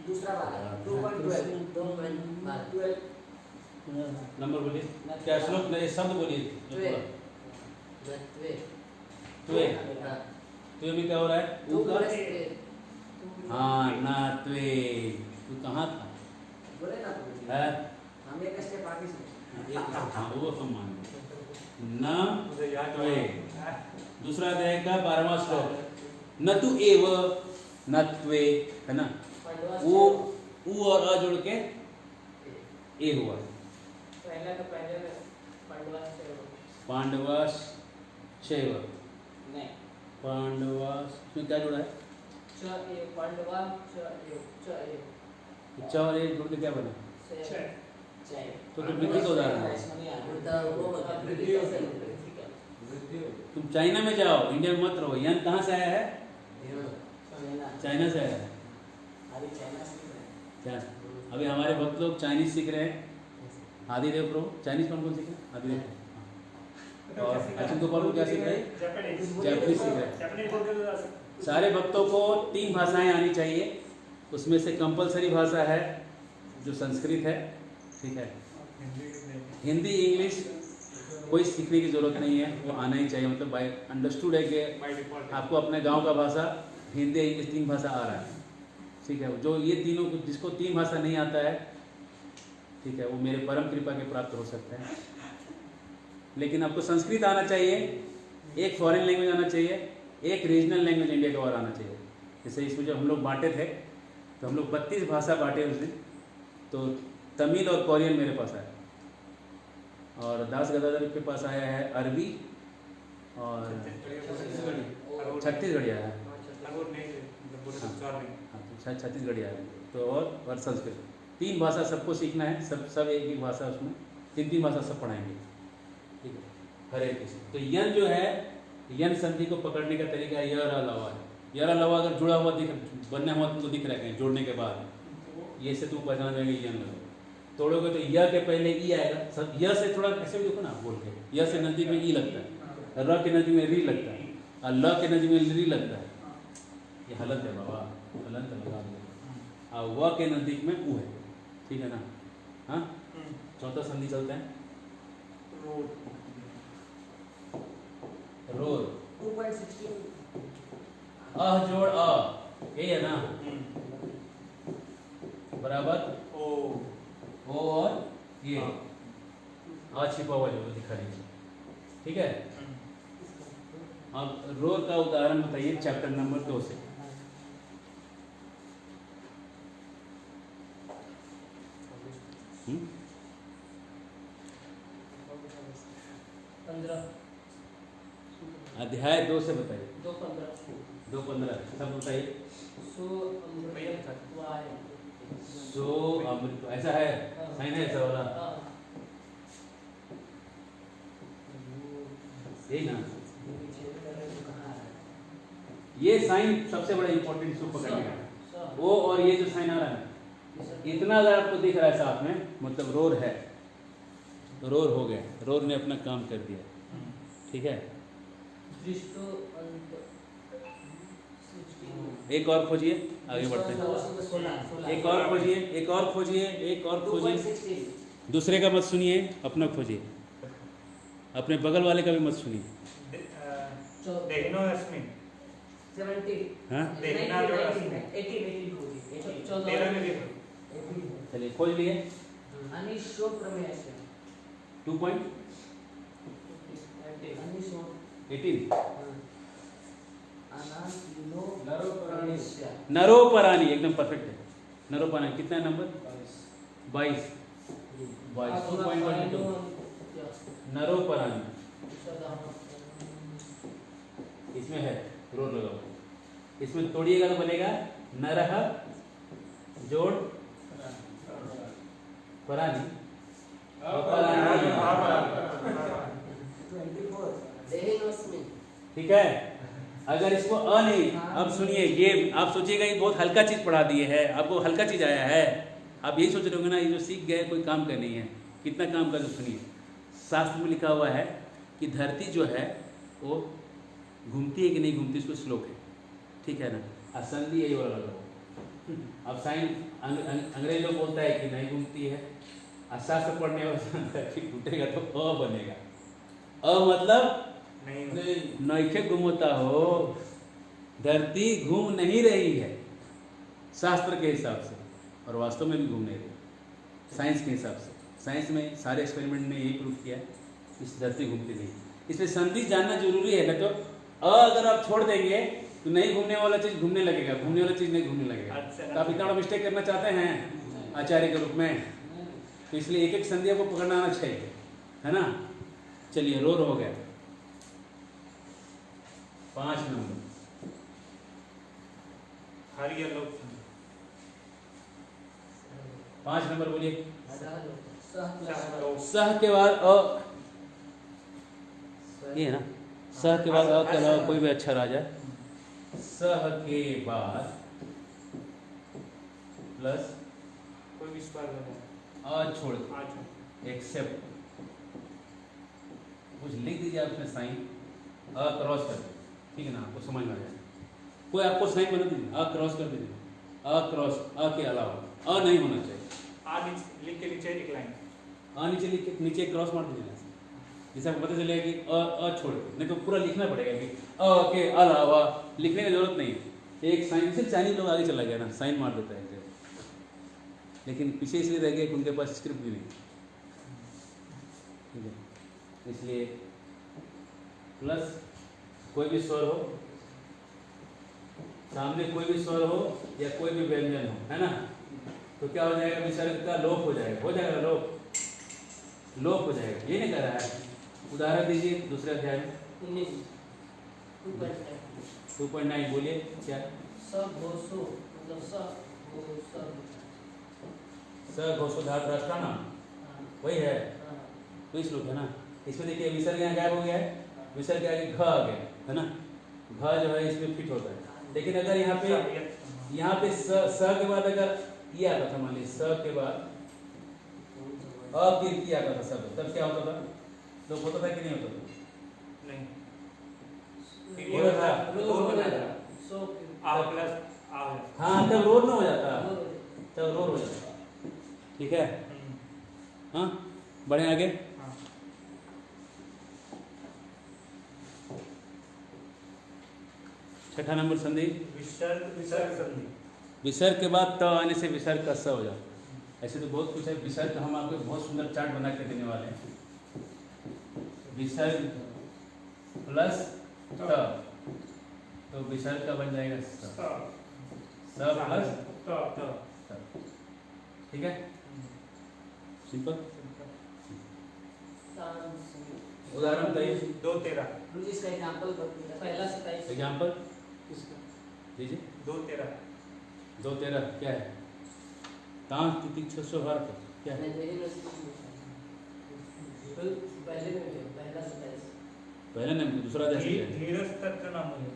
दूसरा वाला 2.12 नंबर बोलिए, क्या श्लोक नहीं, शब्द बोलिए। नत्वे त्वे, त्वे में क्या हो रहा है? ऊ का, हाँ ना त्वे, तू कहाँ था? बोले ना है हम एक स्टेप आगे से। हाँ वो हम मान न त्वे। दूसरा अध्याय का 12वां श्लोक, न तु एव न त्वे, है ना? वो ऊ और अ जोड़ के ए हुआ। पहला तो पहले पांडवास शैव, नहीं, पांडवास में क्या जुड़ा है? च ए पांडवा च ए च और ए जुड़ के क्या बना? तो वृद्धि का उदाहरण है। तुम चाइना में जाओ, इंडिया में मत रहो। यन कहाँ से आया है? चाइना से आया है। क्या अभी हमारे भक्त लोग चाइनीज सीख रहे हैं। आदिदेव प्रभु चाइनीज कौन कौन सीख रहे हैं? आदिदेव और अचिन गोपाल को क्या सीख रहे हैं? जापानीज सीख रहे हैं। सारे भक्तों को 3 भाषाएं आनी चाहिए, उसमें से कंपलसरी भाषा है जो संस्कृत है, ठीक है। हिंदी इंग्लिश कोई सीखने की जरूरत नहीं है, वो आना ही चाहिए। मतलब बाय अंडरस्टूड है कि आपको अपने गांव का भाषा हिंदी इंग्लिश 3 भाषा आ रहा है, ठीक है। जो ये तीनों, जिसको 3 भाषा नहीं आता है, ठीक है, वो मेरे परम कृपा के प्राप्त हो सकते हैं। लेकिन आपको संस्कृत आना चाहिए, एक फॉरेन लैंग्वेज आना चाहिए, एक रीजनल लैंग्वेज इंडिया का और आना चाहिए। जैसे इसमें जब हम लोग बांटे थे तो हम लोग 32 भाषा बांटे उस दिन, तो तमिल और कोरियन मेरे पास आया, और दास गदाधर के पास आया है अरबी और छत्तीसगढ़ी आया है, शायद छत्तीसगढ़ी आया है, तो और संस्कृत। 3 भाषा सबको सीखना है, सब एक ही भाषा, उसमें 3 भाषा सब पढ़ाएंगे, ठीक है। हरे कृष्ण। तो यन जो है, यन संधि को पकड़ने का तरीका य र लवा है। य र लवा अगर जुड़ा हुआ बनना हुआ तुमको दिख रहा है कहीं जोड़ने के बाद, ये से तुम पहचान जाएंगे यन लगा। तोड़ोगे तो य के पहले ई आएगा, सब य से थोड़ा ऐसे भी देखो ना बोल के, य से नजदीक में ई लगता है, र के नजदीक में री लगता है, और ल के नजदीक में री लगता है। ये हलत है बाबा, हलंत लगा दो। और व के नजदीक में ऊ है, ठीक है ना? हाँ, चौथा संधि चलता है रोर, 2.16 अह जोड़ अ, ये है ना, बराबर ओ और ये आ छिपा हुआ जो दिखा दीजिए, ठीक है। अब रोर का उदाहरण बताइए चैप्टर नंबर 2 से। अध्याय 2 से बताइए। 2:15 सब बताइए। सो अमृत, ऐसा है साइन है, ऐसा वाला यही ना। ये साइन सबसे बड़ा इंपॉर्टेंट इसको पकड़ने का। वो और ये जो साइन आ रहा है, इतना अगर आपको दिख रहा है साथ में, मतलब रोर है, रोर हो गया, रोर ने अपना काम कर दिया, ठीक है। एक और खोजिए, आगे बढ़ते हैं। एक और खोजिए, एक और खोजिए, एक और खोजिए। दूसरे का मत सुनिए, अपना खोजिए, अपने बगल वाले का भी मत सुनिए। देहिनोऽस्मिन् 70 हाँ 18 तेरह में भी चलिए खोज लिए अनिशो प्रमेयस्य 2.18 अनिशो अनासिनो प्रमेयस्य नरोपरानी एकदम परफेक्ट है। नरोपरानी कितना नंबर 22 2.12 नरोपरानी इसमें है रोड लगाओ, इसमें तोड़िएगा तो बनेगा नरह जोड़ परानी अपरानी। 24 देहिनोऽस्मिन्। ठीक है, अगर इसको अ नहीं, अब सुनिए ये आप सोचिएगा ये बहुत हल्का चीज पढ़ा दिए है, आपको हल्का चीज आया है, आप यही सोच रहे होंगे ना ये जो सीख गए कोई काम का नहीं है, कितना काम का। तो सुनिए शास्त्र में लिखा हुआ है कि धरती जो है वो घूमती है कि नहीं घूमती, इसको श्लोक है, ठीक है ना। असंधि यही वाला लगा। अब साइन अंग्रेज लोग बोलता है कि नहीं घूमती है, शास्त्र पढ़ने वाला कि टूटेगा तो अ बनेगा। अ मतलब नइखे घूमता हो, धरती घूम नहीं रही है शास्त्र के हिसाब से, और वास्तव में भी घूम नहीं रही साइंस के हिसाब से। साइंस में सारे एक्सपेरिमेंट ने यही प्रूफ किया है इस धरती घूमती नहीं। इसलिए संधि जानना जरूरी है, ना तो अगर आप छोड़ देंगे तो नहीं घूमने वाला चीज घूमने लगेगा, घूमने वाला चीज नहीं घूमने लगेगा। तो आप इतना बड़ा मिस्टेक करना चाहते हैं आचार्य के रूप में, तो इसलिए एक एक संधि को पकड़ना आना चाहिए, है ना। चलिए रो हो गया 5 नंबर हरियर लोग 5 नंबर बोलिए। सह सह के बाद अ, ये है ना, सह के बाद अ के अलावा कोई भी अक्षर आ जाए, सह के बाद प्लस कोई भी स्वर बने अ छोड़ आज एक्सेप्ट कुछ लिख दीजिए आप उसमें साइन अ क्रॉस कर दीजिए, ठीक है ना, आपको समझ में आ जाए। कोई आपको साइन बना दीजिए, अ क्रॉस कर दीजिए, अ क्रॉस अ के अलावा अ नहीं होना चाहिए। लिख के नीचे एक लाइन अ नीचे लिख के नीचे क्रॉस मार दीजिए, जैसे आपको पता चलेगा कि अ छोड़ के, नहीं तो पूरा लिखना पड़ेगा कि अ के अलावा, लिखने की जरूरत नहीं है। एक साइन से चाइनीज लोग आगे चला गया ना, साइन मार देता है, लेकिन पीछे इसलिए रह गए कि उनके पास स्क्रिप्ट भी नहीं, ठीक है। इसलिए प्लस कोई भी स्वर हो सामने, कोई भी स्वर हो या कोई भी व्यंजन हो, है ना, तो क्या हो जाएगा, विसर्ग का लोप हो जाएगा, लोप हो जाएगा। ये नहीं कर रहा है। उदाहरण दीजिए दूसरे अध्याय में 2.9 बोलिए क्या। स घोषो धातु राष्ट्र ना वही है, तो श्लोक है ना। इसमें देखिए विसर्ग यहाँ गायब हो गया है, विसर्ग के आगे घ आ गया है ना, घ जो है इसमें फिट होता है। लेकिन अगर यहाँ पे स के बाद अगर ये आता था, मान लीजिए स के बाद अकीर्ति आता था सब, तब क्या होता था, तो होता था कि नहीं होता था, नहीं होता था। हाँ तब रोड ना हो जाता, तब रोड हो जाता, ठीक है। हाँ बढ़े आगे। छठा नंबर संधि विसर्ग संधि। विसर्ग के बाद त आने से विसर्ग का स हो जाता। ऐसे तो बहुत कुछ है, विसर्ग का हम आपको बहुत सुंदर चार्ट बना के देने वाले हैं। विसर्ग प्लस त, तो विसर्ग का बन जाएगा स प्लस त, ठीक है, सिंपल। उदाहरण बताइए, 2-13 इसका एग्जांपल पहला 27 एग्जाम्पल दीजिए। 2-13 2-13 क्या है, तांस तितिक्ष स्वभाव क्या है, पहले नंबर दूसरा जैसे है धीरज तत्व नाम है।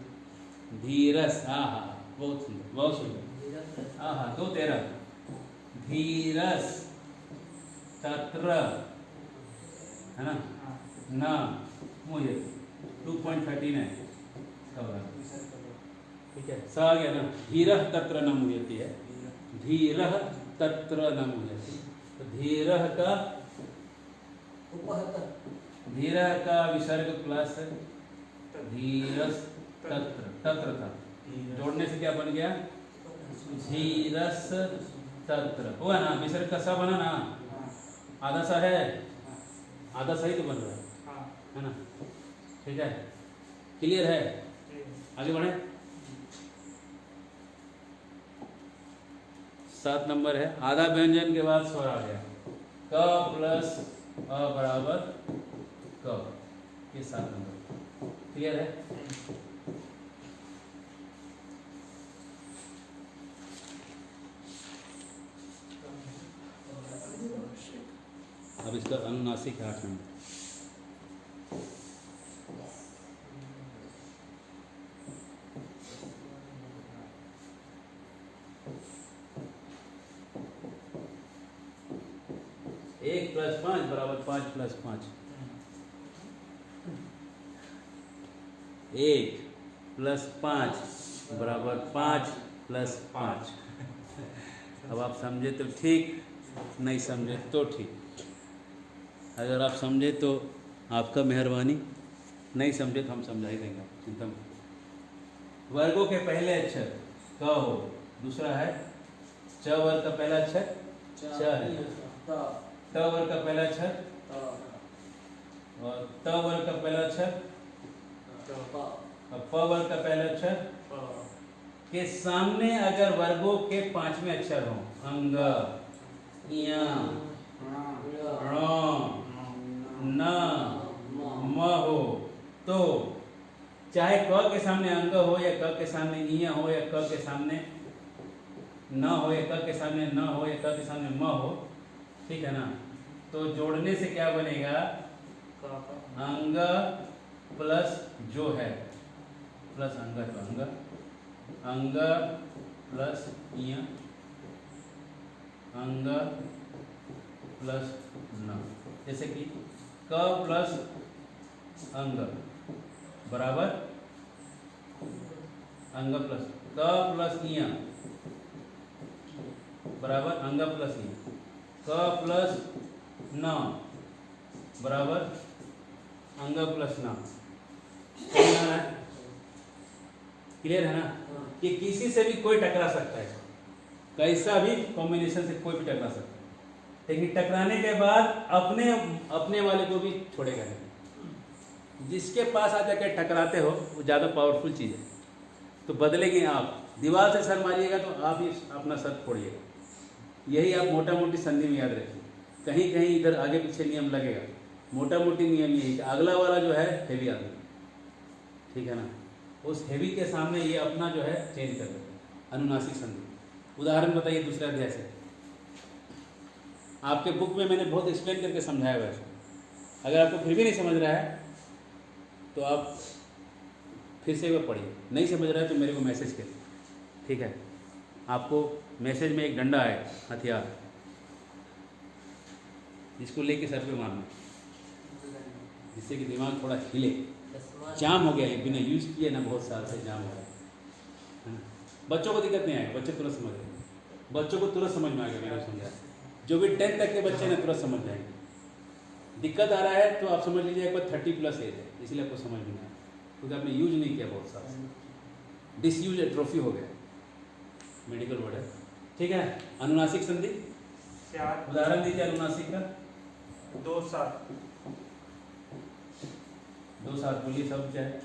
धीरस। हाँ हाँ बहुत सुंदर, बहुत सुंदर। हाँ हाँ 2-13 धीरस तत्र, है ना, न मुझे 2.13 है, ठीक है। स आ गया ना, धीरह तत्र न मुह्यति है, धीरह तत्र न मुह्यति, तो धीरह का विसर्ग प्लस धीरस तत्र, तत्र था, जोड़ने से क्या बन गया? धीरस तत्र, हुआ ना? विसर्ग का सा बना ना, आधा सा है, आधा सही तो बन रहा है, हाँ है ना? ठीक है, क्लियर है? आगे बढ़े। 7 नंबर है, आधा व्यंजन के बाद स्वर आ गया, क प्लस अ बराबर क, ये 7 नंबर, क्लियर है? अब इसका अनुनासिक है 8 नंबर। एक प्लस 5 बराबर 5 प्लस 5, 1 प्लस 5 बराबर 5 प्लस 5। अब आप समझे तो ठीक, नहीं समझे तो ठीक। अगर आप समझे तो आपका मेहरबानी, नहीं समझे तो हम समझा ही देंगे, चिंता मत। वर्गों के पहले अक्षर क हो, दूसरा है च वर्ग का पहला अक्षर च है, त वर्ग का पहला अक्षर और त वर्ग का पहला अक्षर और प वर्ग का पहला अक्षर के सामने अगर वर्गों के 5वें अक्षर हो, अंग, इया, ण, न, म हो, तो चाहे क के सामने अंग हो या क के सामने इया हो या क के सामने न हो या क के सामने न हो या क के सामने म हो, ठीक है ना? तो जोड़ने से क्या बनेगा? अंग प्लस जो है प्लस अंग, तो अंग, अंग प्लस इया, अंग प्लस न। जैसे कि क प्लस अंग बराबर अंग प्लस, क प्लस इया बराबर अंग प्लस इया, क प्लस न बराबर अंग प्लस न। क्लियर है ना? ये किसी से भी कोई टकरा सकता है, कैसा भी कॉम्बिनेशन से कोई भी टकरा सकता है, लेकिन टकराने के बाद अपने अपने वाले को भी छोड़ेगा नहीं। जिसके पास आ जाकर टकराते हो वो ज़्यादा पावरफुल चीज़ है, तो बदलेंगे आप। दीवार से सर मारिएगा तो आप ही अपना सर फोड़िएगा। यही आप मोटा मोटी संधि में याद रखिए, कहीं कहीं इधर आगे पीछे नियम लगेगा, मोटा मोटी नियम यही कि अगला वाला जो है हेवी आदमी, ठीक है ना, उस हेवी के सामने ये अपना जो है चेंज कर देते हैं। अनुनासिक संधि उदाहरण बताइए दूसरे अध्याय से। आपके बुक में मैंने बहुत एक्सप्लेन करके समझाया हुआ है, अगर आपको फिर भी नहीं समझ रहा है तो आप फिर से वो पढ़िए, नहीं समझ रहा है तो मेरे को मैसेज करिए, ठीक है? आपको मैसेज में एक डंडा है, हथियार, इसको लेके सर पे मारना, जिससे कि दिमाग थोड़ा हिले। जाम हो गया ये, बिना यूज किए ना बहुत साल से जाम हो गया है ना। बच्चों को दिक्कत नहीं आएगा, बच्चे तुरंत समझ जाएंगे, बच्चों को तुरंत समझ में आ गया, मैंने समझा। जो भी 10 तक के बच्चे ना तुरंत समझ जाएंगे। दिक्कत आ रहा है तो आप समझ लीजिए एक बार 30+ एज है, इसलिए आपको समझ में नहीं आया, क्योंकि आपने यूज नहीं किया बहुत साल। डिसयूज एट्रोफी हो गया, मेडिकल वर्ड है, ठीक है? अनुनासिक संधि उदाहरण दीजिए अनुनासिक का। 2 7 2 7 बोलिए सब क्या है?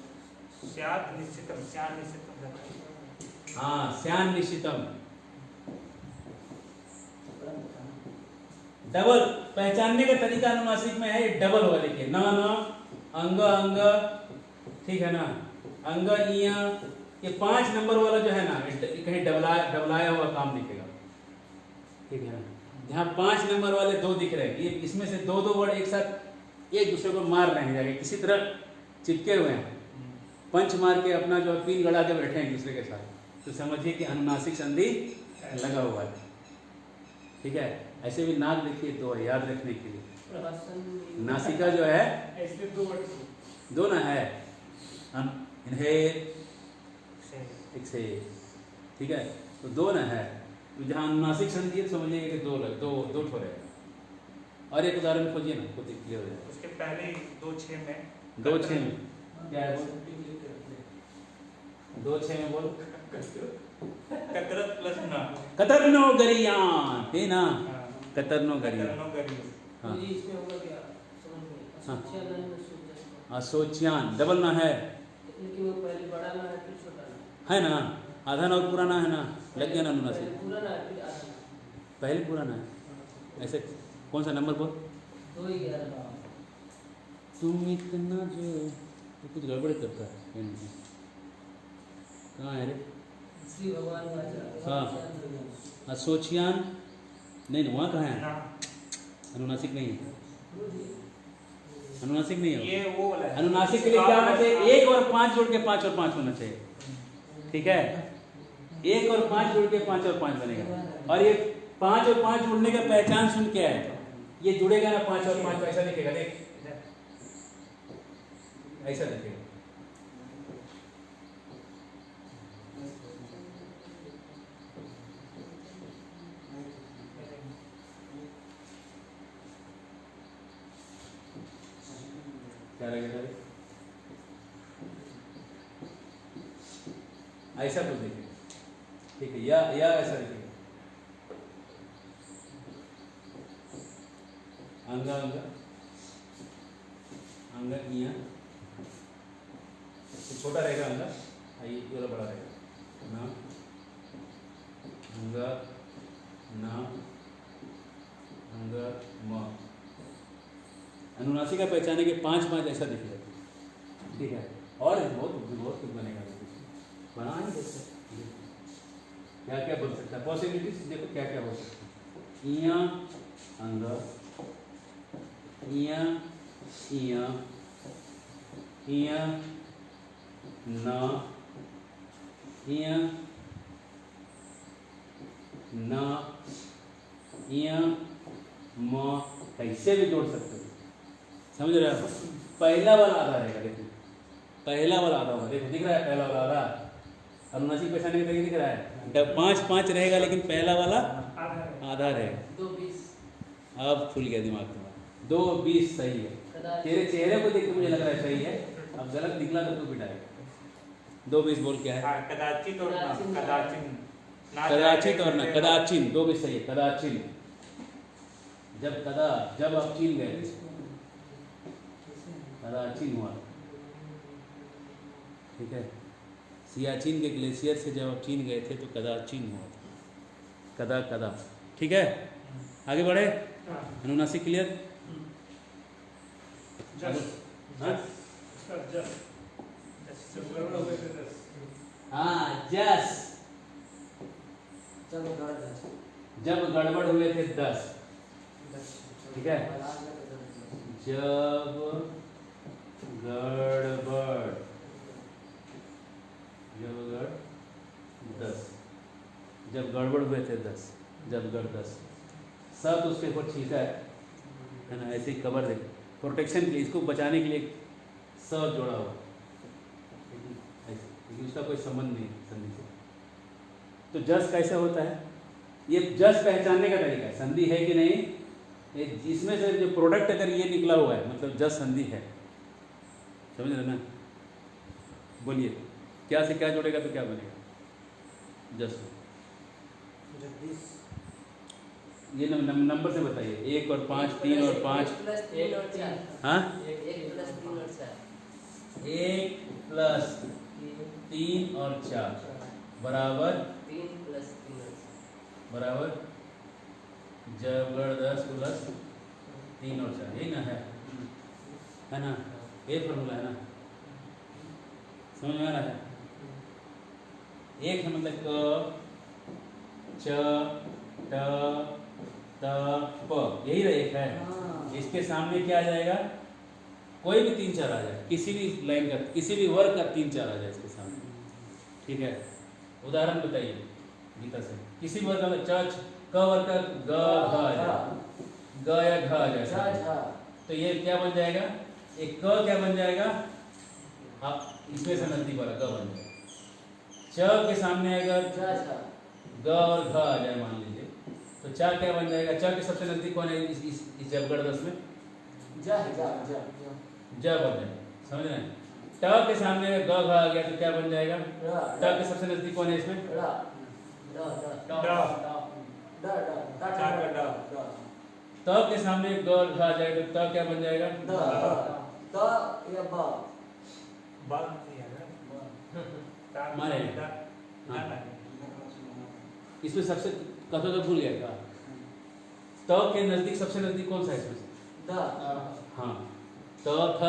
स्यात् निश्चितम, स्यान् निश्चितम। हाँ, स्यान् निश्चितम। डबल पहचानने का तरीका अनुनासिक में है, ये डबल होगा, देखिए न न, अंग अंग, ठीक है ना, अंग इया, ये 5 नंबर वाला जो है ना, कहीं डबलाया हुआ काम दिखेगा, ठीक है ना? जहाँ 5 नंबर वाले 2 दिख रहे हैं, ये इसमें से 2 वर्ड एक साथ एक दूसरे को मार रहे हैं, जाके किसी तरह चिपके हुए हैं, पंच मार के अपना जो पिन गड़ा के बैठे हैं एक दूसरे के साथ, तो समझिए कि अनुनासिक संधि लगा हुआ है, ठीक है? ऐसे भी नाक देखिए, 2 है याद रखने के लिए। नासिका जो है ऐसे 2 वर्ड 2 ना है, इनहेल एक्सहेल, ठीक है? तो 2 ना है, तो जहाँ अनुनासिक संधि है समझिए कि 2 ठो रहेगा। और एक उदाहरण खोजिए ना, खुद क्लियर हो जाएगा। उसके पहले 2 6 में 2 6 में क्या है बोल? 2:6 में बोल। कतरत प्लस ना। कतरनो गरियान है ना, कतरनो गरियान। कतरनो करी। हाँ तो ये इसमें होगा क्या समझ में हाँ। असोचियान अनुसूचक असोचियान डबल ना है, लेकिन वो पहले बड़ा ना है फिर छोटा ना है ना, आधा ना और पूरा ना है ना, लग गया ना पहले अनुनासिक। पूरा ना है फिर आधा ना। पहले पूरा ना है, ऐसे कौन सा नंबर बोल? 2 ही 11 तुम इतना जो ये कुछ गड़बड़ करता है पेन में। कहाँ है रे? श्री भगवान वाचा हाँ। असोचियान नहीं, वहाँ कहाँ है? अनुनासिक नहीं है, अनुनासिक नहीं है। ये वो वाला है। अनुनासिक के लिए क्या होना चाहिए? 1 और 5 जोड़ के 5 और 5 होना चाहिए, ठीक है? 1 और 5 जोड़ के 5 और 5 बनेगा। और ये 5 और 5 जुड़ने का पहचान सुन क्या है? ये जुड़ेगा ना 5 और 5, ऐसा दिखेगा, देख ऐसा दिखेगा। क्या लगेगा? ऐसा कुछ दिखेगा, ठीक है? या ऐसा दिखेगा। अंगा अंगा अंगा इया तो छोटा रहेगा अंगा, ये वाला बड़ा रहेगा। ना अंगा ना अंगा म। अनुनासिक का पहचाने के 5 ऐसा दिखेगा, ठीक है? और बहुत कुछ बनेगा, बना ही देख सकते हैं। क्या क्या बोल सकता है? पॉसिबिलिटीज देखो क्या क्या बोल सकता है। इया अंगा, इया इया इया ना इया ना इया म, कैसे भी जोड़ सकते हो, समझ रहे हो? पहला वाला आधा रहेगा, देखो पहला वाला आधा होगा, देखो दिख रहा है पहला वाला आधा। अनुनासिक पहचाने का तरीका दिख रहा है। जब 5 रहेगा लेकिन पहला वाला आधा रहेगा। 2:20 अब खुल गया दिमाग तुम्हारा। 2:20 सही है। तेरे चेहरे को देख के मुझे लग रहा है सही है, अब गलत निकला तो तू पिटाएगा। 2:20 बोल क्या है? कदाचित और ना, कदाचिन। कदाचित और ना, कदाचिन। 2:20 सही है, कदाचिन। जब आप चीन गए थे, कदाचिन हुआ, ठीक है? सियाचिन के ग्लेशियर से जब आप चीन गए थे तो कदाचिन हुआ था, कदा, ठीक है? आगे बढ़े। अनुनासिक क्लियर? हाँ, जस जब गड़बड़ हुए थे 10, ठीक है? जब गड़बड़ 10, जब गड़बड़ हुए थे 10, जब गड़ 10 सब उसके ऊपर छीटा है ना, ऐसे ही कवर दे प्रोटेक्शन के लिए, इसको बचाने के लिए सब जोड़ा हुआ, लेकिन उसका कोई संबंध नहीं संधि से। तो जस कैसे होता है? ये जस पहचानने का तरीका है, संधि है कि नहीं। इसमें से जो प्रोडक्ट अगर ये निकला हुआ है मतलब जस संधि है, समझ रहे ना? बोलिए क्या से क्या जोड़ेगा तो क्या बनेगा? जस। ये नंबर से बताइए। 1 और 5, 3 और 5, 1 और 4। हाँ 1 + 3 और 4 1 + 3 और 4 बराबर 3 + 3 और 4 बराबर जब गड़ 10 + 3 और 4, यही ना है ना? ये फॉर्मूला है ना, समझ में आ रहा है? एक है मतलब क च ट त प, यही एक है। इसके सामने क्या आ जाएगा? कोई भी 3 4 आ जाए, किसी भी लाइन का, किसी भी वर्ग का 3 4 आ जाए इसके सामने, ठीक है? उदाहरण बताइए गीता से, किसी भी वर्ग का च क वर्ग का ग घ आ जाए, ग या घ आ जाए, तो ये क्या बन जाएगा? एक क क्या बन जाएगा? आप इसमें से नजदीक वाला ग बन जाएगा। च के सामने अगर ग और घ आ जाए मान लीजिए, तो चा क्या बन जाएगा? चा के सबसे नजदीक कौन है इस जब गड़ 10 में? ज बन जाए, समझ रहे हैं? ट के सामने ग घ आ गया तो क्या बन जाएगा? ट के सबसे नजदीक कौन है इसमें? त के सामने ग घ आ जाएगा तो त क्या बन जाएगा? माने इसमें सबसे कथो तो भूल गया था। त के नजदीक सबसे नजदीक कौन सा है इसमें से? हाँ त थ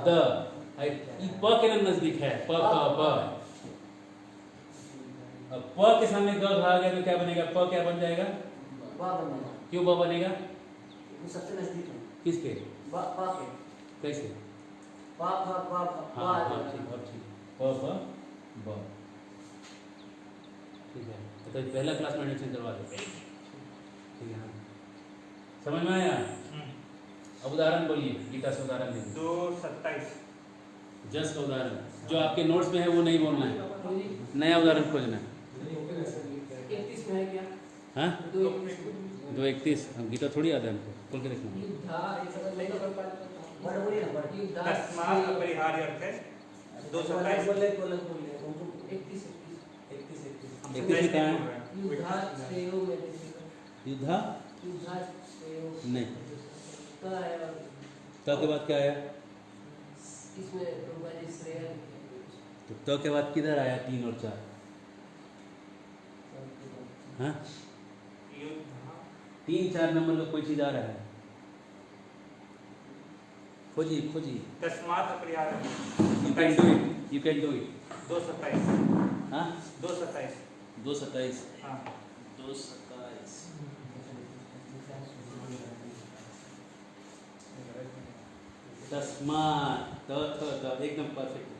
द प के नजदीक है प क ब। अब प के सामने ग घ आ गया तो क्या बनेगा? प क्या बन जाएगा? क्यों ब बनेगा? सबसे नजदीक है किसके? बा के कैसे? बा हाँ हाँ ठीक अब ठीक प ब ब ठीक है। तो पहला क्लास में एडमिशन करवा देते हैं। ठीक है हाँ समझ में आया? अब उदाहरण बोलिए, गीता से उदाहरण दीजिए। 2:27 जस्ट का उदाहरण जो आपके नोट्स में है वो नहीं बोलना है, नया उदाहरण खोजना है। 31 में है क्या? हाँ 2:31 2:31 गीता थोड़ी याद है हमको, खोल के देखना। तस्मात् अपरिहार्य अर्थ है 2:27 31 कहाँ है? युद्धा नहीं, त के बाद क्या आया? तो त के बाद किधर आया 3 और 4? हाँ 3-4 नंबर का कोई चीज आ रहा है, खोजिए खोजिए। तस्मात् अपरिहार्य यू कैन डू इट 2:27 हाँ 2:27 2:27 हाँ 2:27 तस्मात् त एकदम परफेक्ट है।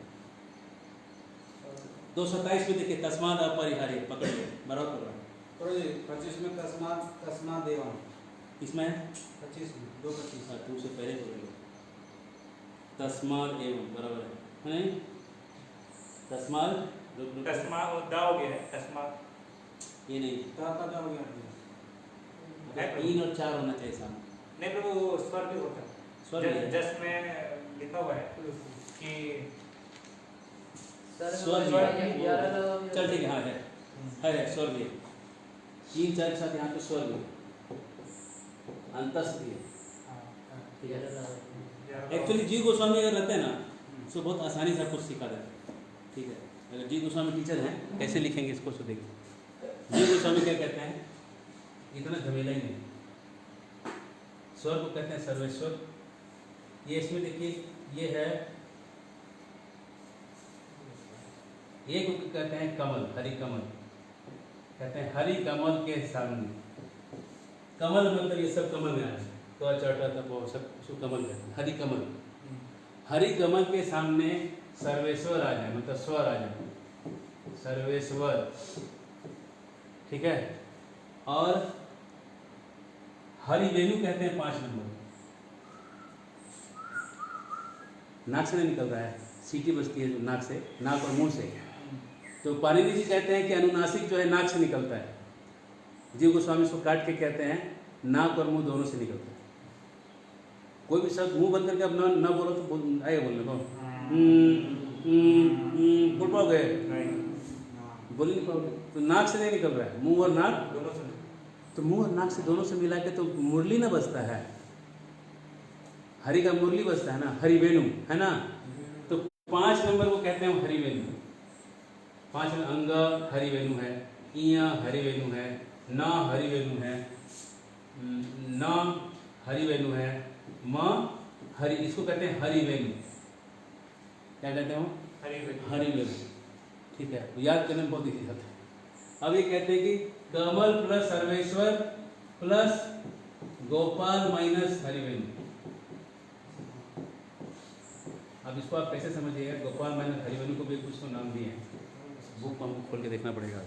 2:27 में देखिए तस्मात् अपरिहार्य पकड़िए बराबर कर रहा है। 25 में तस्मात् देवम इसमें 25 में 2:25 हाँ तू से पहले बोलेगा तस्मात् एवं बराबर है नहीं? तस्मात् तस्मात् दा हो गया है तस्मात् ये नहीं ता हो गया है 3 और 4 होना चाहिए सामने। नहीं प्रभु वो स्वर भी होता है स्वर भी है। जस्ट में लिखा हुआ है कि स्वर भी है। चल ठीक है हाँ है स्वर भी है। 3-4 के साथ यहाँ पे स्वर भी है, अंतस्थ भी है। एक्चुअली जी गोस्वामी अगर रहते हैं ना तो बहुत आसानी से आपको सिखा देते हैं। ठीक है अगर जी गोस्वामी टीचर हैं कैसे लिखेंगे इसको तो देखिए। जी गोस्वामी क्या कहते हैं? इतना झमेला ही नहीं। स्वर को कहते हैं सर्वेश्वर। ये इसमें देखिए ये है एक को कहते हैं कमल, हरि कमल कहते हैं। हरि कमल के सामने, कमल मतलब ये सब कमल में आए तो चौटा तक वो सब उसको कमल कहते हैं, हरि कमल। हरि कमल के सामने सर्वेश्वर आ जाए मतलब स्वर आ जाए, सर्वेश्वर। ठीक है और हरि वेणु कहते हैं 5 नंबर। नाक से नहीं निकल रहा है, सीटी बजती है जो नाक से, नाक और मुंह से। तो पाणिनि जी कहते हैं कि अनुनासिक जो है नाक से निकलता है। जीव गोस्वामी इसको काट के कहते हैं नाक और मुंह दोनों से निकलता है। कोई भी शब्द मुंह बंद करके अब ना बोलो तो आए बोलने को बोल पाओगे? बोल नहीं पाओगे। तो नाक से नहीं निकल रहा है, मुंह और नाक दोनों से। तो मुंह और नाक से दोनों से मिला के तो मुरली ना बजता है। हरि का मुरली बजता है ना, हरि वेणु है ना। तो 5 नंबर को कहते हैं हरि वेणु। 5 अंग हरि वेणु है, इया हरि वेणु है, न हरि वेणु है, न हरि वेणु है, म हरि, इसको कहते हैं हरि वेणु। क्या कहते हैं? हरि वेणु। ठीक है तो याद करने में बहुत इजी होता है। अब ये कहते हैं कि Kamal plus Sarveshwar plus Gopal minus Hari Venu. अब इसको आप कैसे समझिएगा? गोपाल माइनस हरि वेणु को भी कुछ तो नाम दिए हैं, बुक हमको खोल के देखना पड़ेगा।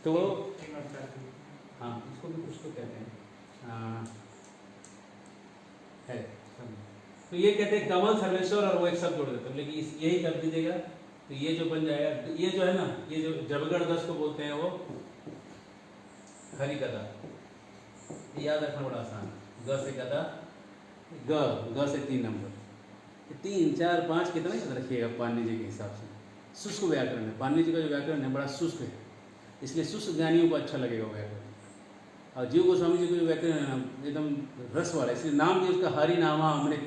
तो हाँ इसको भी कुछ तो कहते हैं है। तो ये कहते हैं कमल सर्वेश्वर और वो एक शब्द जोड़ देते हैं, लेकिन यही कर दीजिएगा तो ये जो बन जाएगा, ये जो है ना, ये जो जबगढ़ दस को बोलते हैं वो हरि गदा। याद रखना बड़ा आसान है। ग से गदा, ग से 3 नंबर, 3, 4, 5 कितना याद रखिएगा पाणिनि जी के हिसाब से। शुष्क व्याकरण है, पाणिनि जी का जो व्याकरण है बड़ा शुष्क है, इसलिए शुष्क ज्ञानियों को अच्छा लगेगा व्याकरण। और जीव गोस्वामी जी का जो व्याकरण है ना एकदम रस वाला, इसलिए नाम भी उसका हरि नामा अमृत,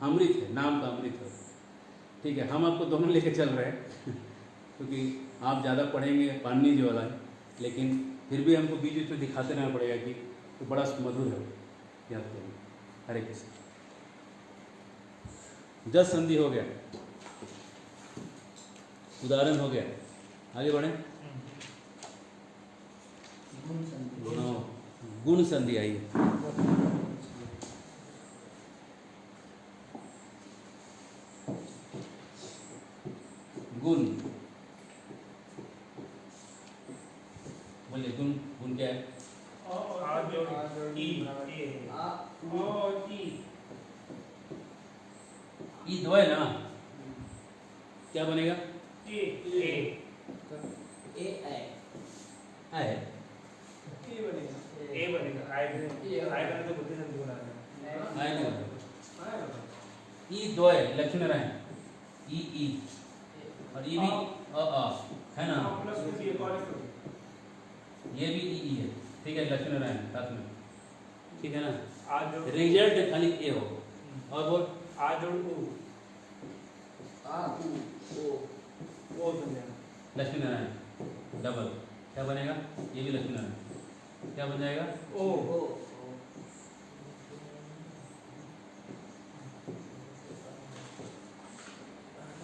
अमृत है, नाम का अमृत है। ठीक है, हम आपको दोनों लेके चल रहे हैं क्योंकि आप ज़्यादा पढ़ेंगे पाणिनि जी वाला है, लेकिन फिर भी हमको बीच बीच में दिखाते रहना पड़ेगा कि तो बड़ा मधुर है, याद करेंगे। हरे कृष्ण। 10 संधि हो गया, उदाहरण हो गया, आगे बढ़े। गुण संधि आई है। गुण बोलिए, गुण गुण क्या है? ई दो है ना, क्या बनेगा? आए ई दो है, लक्ष्मी नारायण ई और ये भी अ है ना, ये भी ई है। ठीक है, लक्ष्मी नारायण साथ में, ठीक है ना। रिजल्ट खाली ए हो। और बोल लक्ष्मी नारायण डबल, क्या बनेगा? ये भी लक्ष्मी नारायण, क्या बन जाएगा? ओ